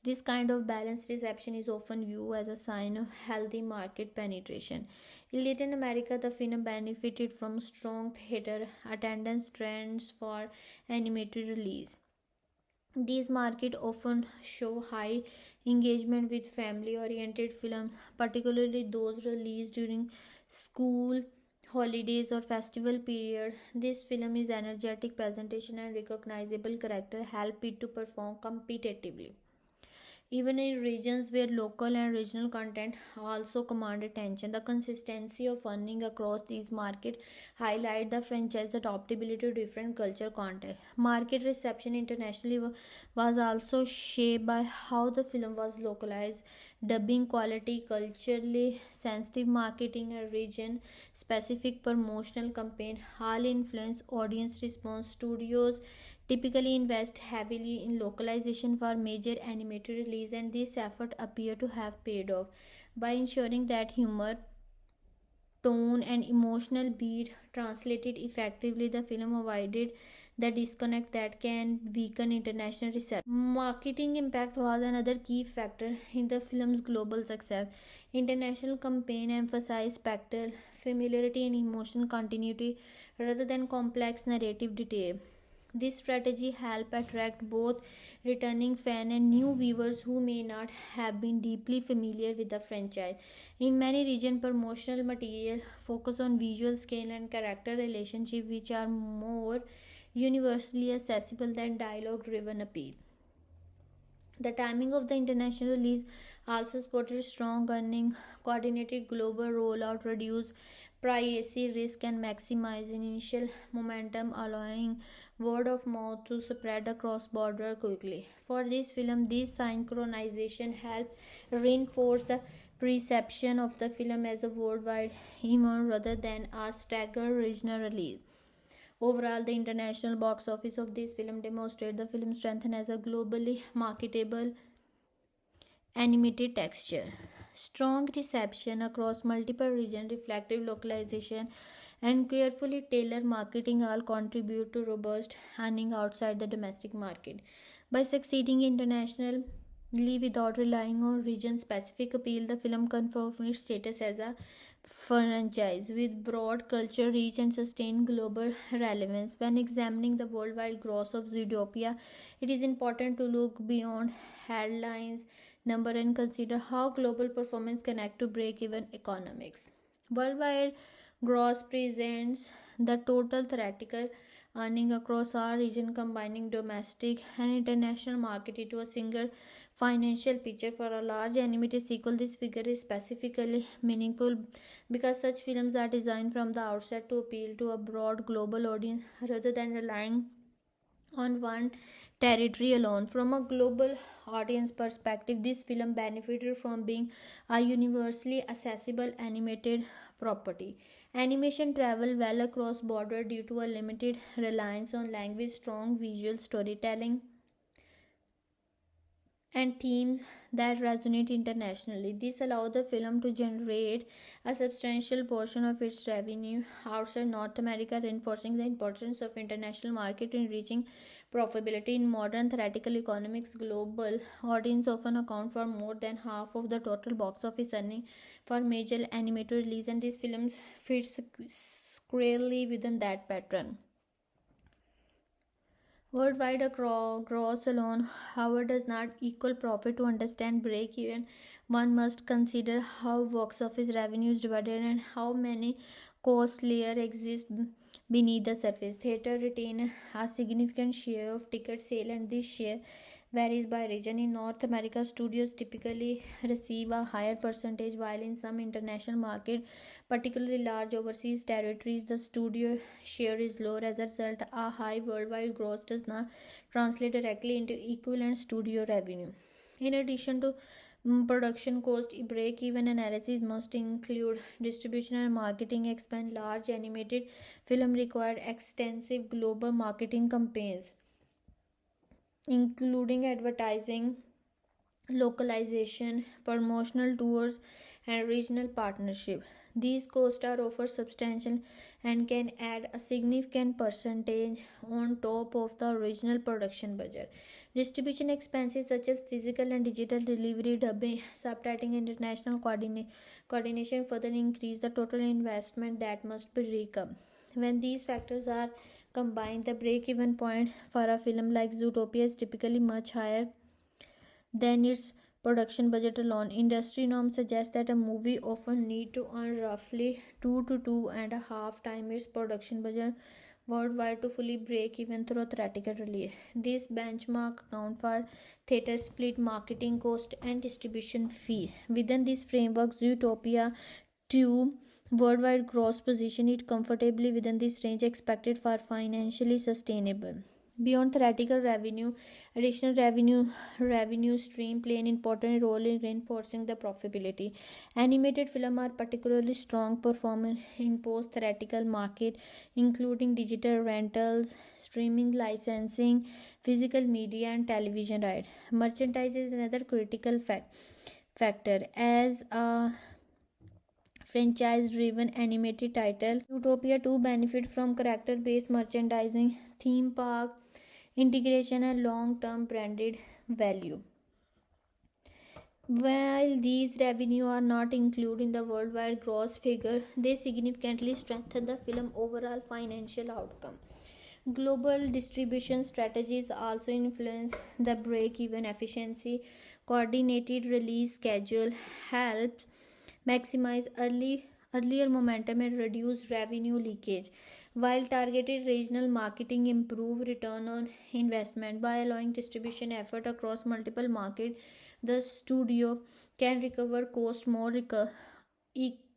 This kind of balanced reception is often viewed as a sign of healthy market penetration. In Latin America, the film benefited from strong theater attendance trends for animated release. These markets often show high engagement with family oriented films, particularly those released during school holidays or festival period. This film is energetic presentation and recognizable character help it to perform competitively. even in regions where local and regional content also command attention. The consistency of funding across these markets highlight the franchise adaptability to different culture context. Market reception internationally was also shaped by how the film was localized. Dubbing quality, culturally sensitive marketing, and region specific promotional campaign all influence audience response. Studios typically invest heavily in localization for major animated release, and this effort appear to have paid off by ensuring that humor, tone, and emotional beat translated effectively. The film avoided the disconnect that can weaken international reception. Marketing impact was another key factor in the film's global success. International campaign emphasized spectacle, familiarity, and emotional continuity rather than complex narrative detail. This strategy helped attract both returning fans and new viewers who may not have been deeply familiar with the franchise. In many regions, promotional material focus on visual scale and character relationship, which are more universally accessible than dialogue driven appeal. The timing of the international release also supported strong earning, coordinated global rollout, reduced privacy risk, and maximized initial momentum, allowing word of mouth to spread across border quickly. For this film, this synchronization helped reinforce the perception of the film as a worldwide event rather than a staggered regional release. Overall, the international box office of this film demonstrated the film's strength as a globally marketable animated texture. Strong reception across multiple regions, reflective localization, and carefully tailored marketing all contribute to robust earning outside the domestic market. By succeeding internationally without relying on region specific appeal, the film confirms its status as a franchise with broad culture reach and sustained global relevance. When examining the worldwide gross of Zootopia, it is important to look beyond headlines number and consider how global performance connect to break-even economics. Worldwide gross presents the total theoretical earning across our region, combining domestic and international market into a single financial picture. For a large animated sequel, this figure is specifically meaningful because such films are designed from the outset to appeal to a broad global audience rather than relying on one territory alone. From a global audience perspective, this film benefited from being a universally accessible animated property. Animation travel well across border due to a limited reliance on language, strong visual storytelling, and themes that resonate internationally. This allowed the film to generate a substantial portion of its revenue outside North America, reinforcing the importance of international market in reaching profitability. In modern theoretical economics, global audience often account for more than half of the total box office earning for major animated release, and these films fit squarely within that pattern. Worldwide gross alone, however, does not equal profit. To understand break even, one must consider how box office revenue is divided and how many cost layers exist beneath the surface. Theater retain a significant share of ticket sale, and this share varies by region. In North America, studios typically receive a higher percentage, while in some international markets, particularly large overseas territories, the studio share is lower. As a result, a high worldwide gross does not translate directly into equivalent studio revenue. In addition to production cost, break-even analysis must include distribution and marketing expense. Large animated film required extensive global marketing campaigns, including advertising, localization, promotional tours, and regional partnership. These costs are often substantial and can add a significant percentage on top of the original production budget. Distribution expenses such as physical and digital delivery, dubbing, subtitling, and international coordination further increase the total investment that must be recouped. When these factors are combined, the break-even point for a film like Zootopia is typically much higher than its production budget alone. Industry norms suggest that a movie often need to earn roughly 2 to 2.5 times its production budget worldwide to fully break even through theatrical release. This benchmark account for theater split marketing cost and distribution fee. Within this framework, Zootopia 2 worldwide gross position it comfortably within this range expected for financially sustainable. Beyond theoretical revenue, additional revenue stream play an important role in reinforcing the profitability. Animated film are particularly strong performer in post theoretical market, including digital rentals, streaming licensing, physical media, and television rights. Merchandise is another critical factor as a franchise driven animated title. Utopia 2 benefit from character based merchandising, theme park integration, and long term branded value. While these revenue are not included in the worldwide gross figure, they significantly strengthen the film overall financial outcome. Global distribution strategies also influence the break even efficiency. Coordinated release schedule helps maximize earlier momentum and reduce revenue leakage, while targeted regional marketing improve return on investment by allowing distribution effort across multiple markets. The studio can recover cost more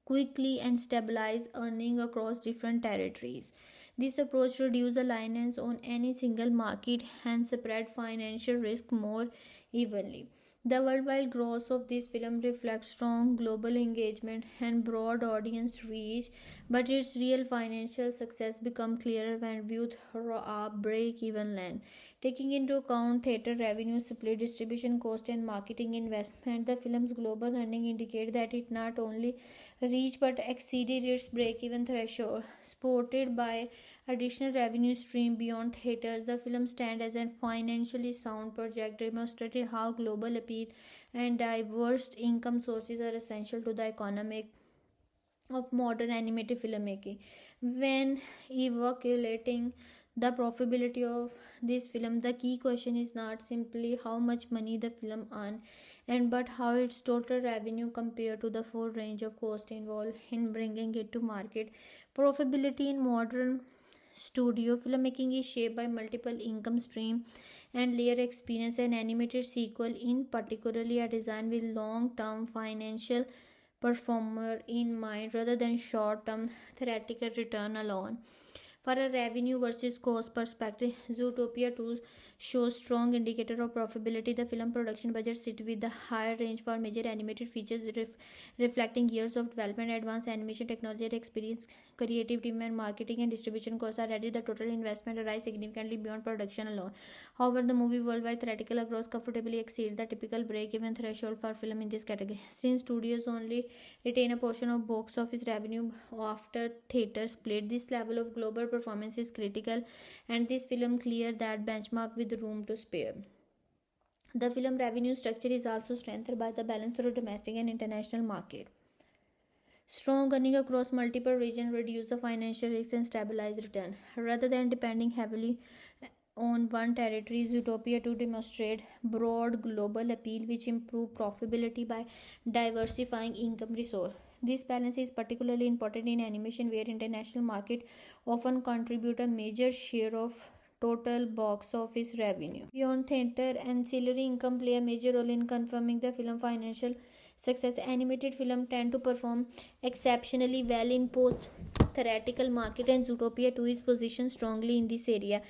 quickly and stabilize earning across different territories. This approach reduces reliance on any single market and spread financial risk more evenly. The worldwide gross of this film reflects strong global engagement and broad audience reach, but its real financial success becomes clearer when viewed through a break-even lens. Taking into account theater revenue split, distribution cost, and marketing investment, the film's global earning indicate that it not only reached but exceeded its break-even threshold. Supported by additional revenue stream beyond theaters, the film stands as a financially sound project, demonstrating how global appeal and diverse income sources are essential to the economic of modern animated filmmaking. When evaluating the profitability of this film, the key question is not simply how much money the film earned and but how its total revenue compared to the full range of cost involved in bringing it to market. Profitability in modern studio filmmaking is shaped by multiple income stream and layer experience. An animated sequel in particularly are designed with long-term financial performer in mind rather than short-term theoretical return alone. For a revenue versus cost perspective, Zootopia 2 shows strong indicator of profitability. The film production budget sit with the higher range for major animated features, reflecting years of development, advanced animation technology, and experience. Creative team and marketing and distribution costs are added. The total investment rise significantly beyond production alone. However, the movie worldwide theoretical gross comfortably exceed the typical break-even threshold for film in this category. Since studios only retain a portion of box office revenue after theater split, this level of global performance is critical, and this film clear that benchmark with room to spare. The film revenue structure is also strengthened by the balance through domestic and international market. Strong earning across multiple regions reduce the financial risk and stabilize return. Rather than depending heavily on one territory, Zootopia 2 demonstrate broad global appeal which improve profitability by diversifying income resource. This balance is particularly important in animation where international market often contribute a major share of total box office revenue. Beyond theater, ancillary income play a major role in confirming the film financial success. Animated film tend to perform exceptionally well in post theatrical market, and Zootopia 2 is positioned strongly in this area.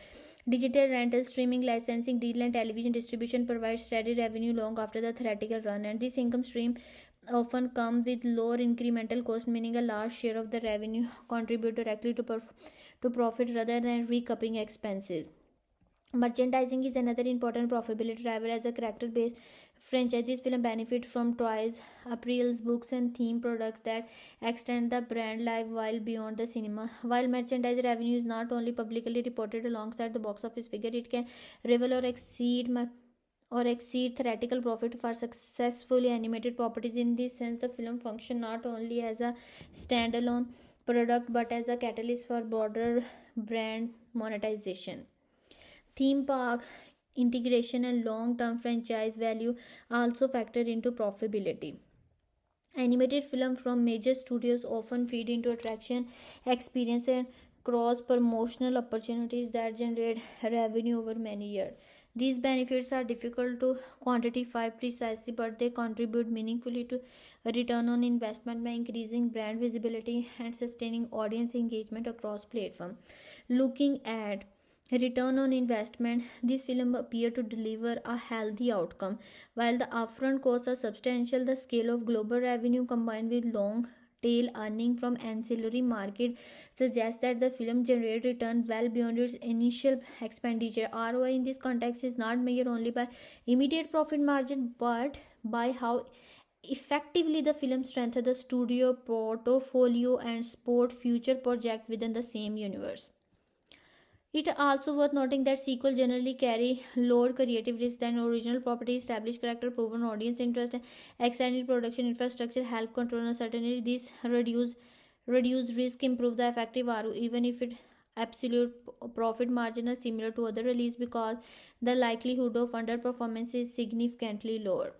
Digital rental, streaming, licensing deal, and television distribution provide steady revenue long after the theatrical run, and this income stream often come with lower incremental cost, meaning a large share of the revenue contribute directly to profit rather than recouping expenses. Merchandising is another important profitability driver as a character based franchise. This film benefit from toys, apparels, books, and theme products that extend the brand life while beyond the cinema. While merchandise revenue is not only publicly reported alongside the box office figure, it can rival or exceed theoretical profit for successfully animated properties. In this sense, the film function not only as a standalone product but as a catalyst for broader brand monetization. Theme park integration and long term franchise value also factor into profitability. Animated film from major studios often feed into attraction, experience, and cross promotional opportunities that generate revenue over many years. These benefits are difficult to quantify precisely, but they contribute meaningfully to a return on investment by increasing brand visibility and sustaining audience engagement across platforms. Looking at return on investment, this film appear to deliver a healthy outcome. While the upfront costs are substantial, the scale of global revenue combined with long tail earning from ancillary market suggests that the film generates return well beyond its initial expenditure. ROI in this context is not measured only by immediate profit margin but by how effectively the film strengthens the studio portfolio and support future projects within the same universe. It also worth noting that sequels generally carry lower creative risk than original property. Established character, proven audience interest, and extended production infrastructure help control uncertainty. These reduce risk, improve the effective ROI, even if it absolute profit margin are similar to other release because the likelihood of underperformance is significantly lower.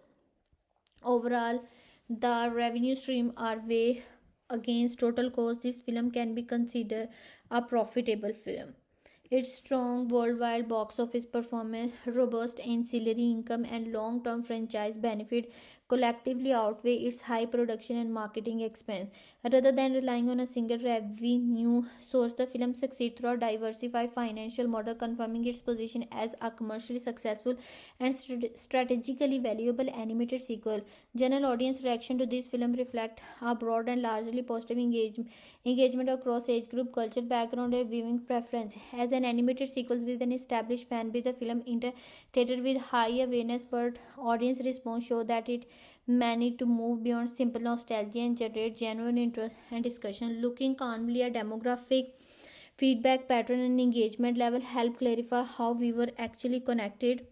Overall, the revenue stream are way against total cost. This film can be considered a profitable film. Its strong worldwide box office performance, robust ancillary income, and long term franchise benefit collectively outweigh its high production and marketing expense. Rather than relying on a single revenue source, the film succeeds through a diversified financial model, confirming its position as a commercially successful and strategically valuable animated sequel. General audience reaction to this film reflect a broad and largely positive engagement across age group, culture, background, and viewing preference. As an animated sequel with an established fan base, the film entered theater with high awareness, but audience response show that it managed to move beyond simple nostalgia and generate genuine interest and discussion. Looking calmly at demographic feedback pattern and engagement level help clarify how we were actually connected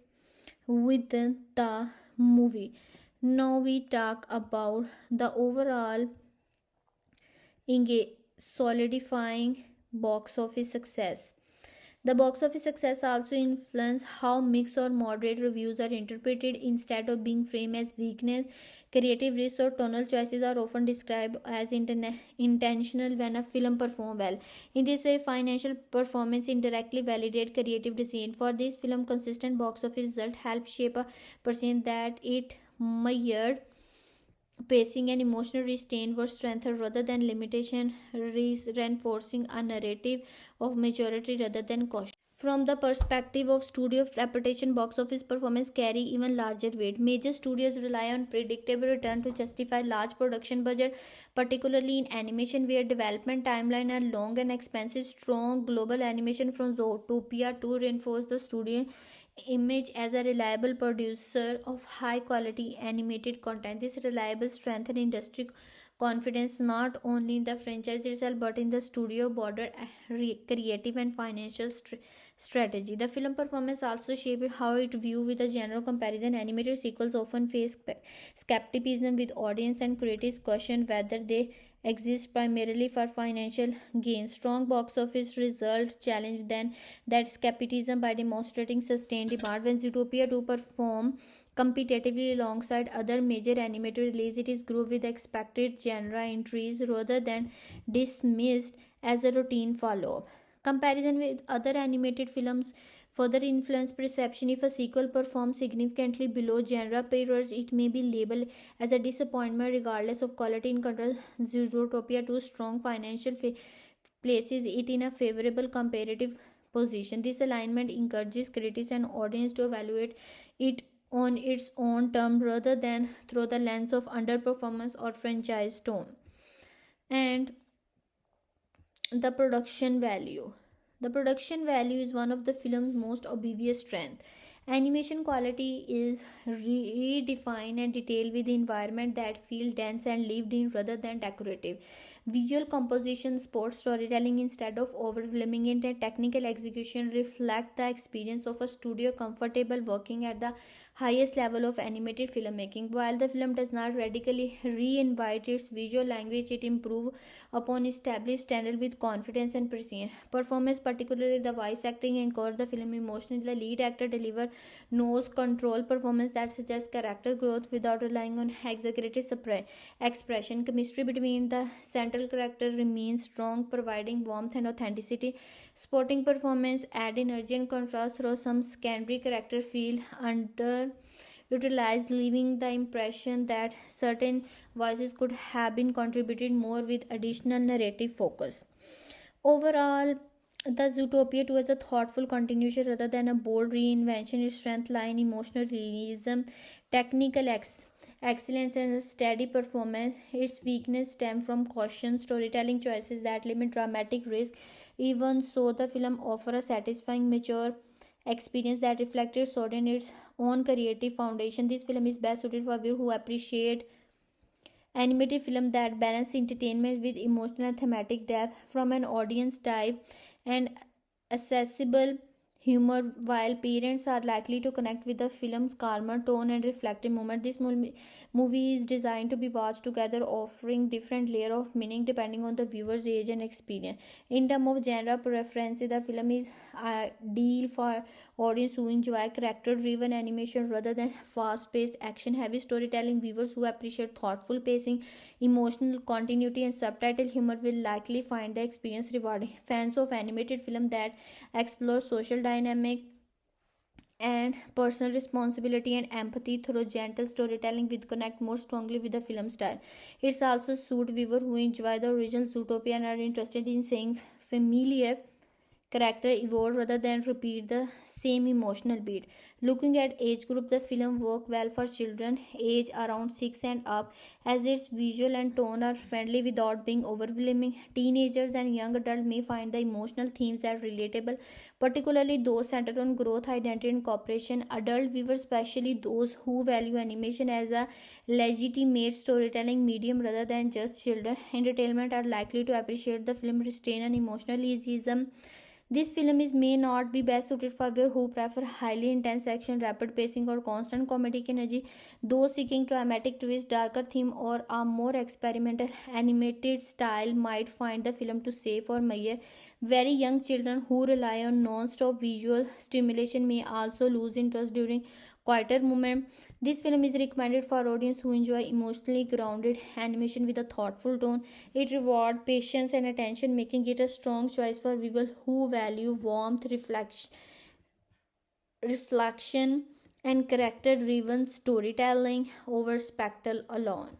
with the movie. Now we talk about the overall solidifying box office success. The box office success also influences how mixed or moderate reviews are interpreted. Instead of being framed as weakness, creative risks or tonal choices are often described as intentional when a film performs well. In this way, financial performance indirectly validates creative decision. For this film, consistent box office result help shape a perception that it mired pacing and emotional restraint were strengthened rather than limitation, reinforcing a narrative of majority rather than caution. From the perspective of studio reputation, box office performance carry even larger weight. Major studios rely on predictable return to justify large production budget, particularly in animation where development timeline are long and expensive. Strong global animation from Zootopia to reinforce the studio image as a reliable producer of high quality animated content. This reliable strengthen industry confidence not only in the franchise itself but in the studio broader creative and financial strategy. The film performance also shaped how it viewed with a general comparison. Animated sequels often face skepticism with audience and critics question whether they exist primarily for financial gain. Strong box office result challenge then that skepticism by demonstrating sustained demand. When Zootopia 2 perform competitively alongside other major animated releases, it is grew with expected genre entries rather than dismissed as a routine follow-up. Comparison with other animated films further influence perception. If a sequel performs significantly below genre parity, it may be labeled as a disappointment regardless of quality. In contrast, Zootopia 2 strong financial places it in a favorable comparative position. This alignment encourages critics and audience to evaluate it on its own term rather than through the lens of underperformance or franchise tone. And the production value. The production value is one of the film's most obvious strengths. Animation quality is redefined and detailed with environment that feel dense and lived in rather than decorative. Visual composition supports storytelling instead of overwhelming it, and technical execution reflect the experience of a studio comfortable working at the highest level of animated filmmaking. While the film does not radically reinvent its visual language, it improves upon established standard with confidence and precision. Performance, particularly the voice acting, anchor the film emotionally. The lead actor delivers nose control performance that suggests character growth without relying on exaggerated expression. Chemistry between the center central character remains strong, providing warmth and authenticity. Supporting performance add energy and contrast, through some secondary characters feel underutilized, leaving the impression that certain voices could have been contributed more with additional narrative focus. Overall, the Zootopia 2 is a thoughtful continuation rather than a bold reinvention. Its strength lie in emotional realism, technical excellence, and a steady performance. Its weakness stem from caution, storytelling choices that limit dramatic risk. Even so, the film offers a satisfying, mature experience that reflects its audience its own creative foundation. This film is best suited for viewers who appreciate animated film that balance entertainment with emotional and thematic depth, from an audience type and accessible humor, while parents are likely to connect with the film's calmer tone and reflective moment. This movie is designed to be watched together, offering different layer of meaning depending on the viewer's age and experience. In terms of genre preferences, the film is ideal for audience who enjoy character driven animation rather than fast paced action heavy storytelling. Viewers who appreciate thoughtful pacing, emotional continuity, and subtitle humor will likely find the experience rewarding. Fans of animated film that explore social dynamic and personal responsibility and empathy through gentle storytelling will connect more strongly with the film style. It's also suit viewers who enjoy the original Zootopia and are interested in seeing familiar character evolve rather than repeat the same emotional beat. Looking at age group, the film work well for children age around 6 and up, as its visual and tone are friendly without being overwhelming. Teenagers and young adults may find the emotional themes are relatable, particularly those centered on growth, identity, and cooperation. Adult viewers, especially those who value animation as a legitimate storytelling medium rather than just children entertainment, are likely to appreciate the film restraint and emotional easyism. This film is may not be best suited for viewers who prefer highly intense action, rapid pacing, or constant comedic energy. Those seeking dramatic twist, darker theme, or a more experimental animated style might find the film too safe or mere. Very young children who rely on non-stop visual stimulation may also lose interest during quieter moment. This film is recommended for audience who enjoy emotionally grounded animation with a thoughtful tone. It rewards patience and attention, making it a strong choice for people who value warmth, reflection, and character driven storytelling over spectacle alone.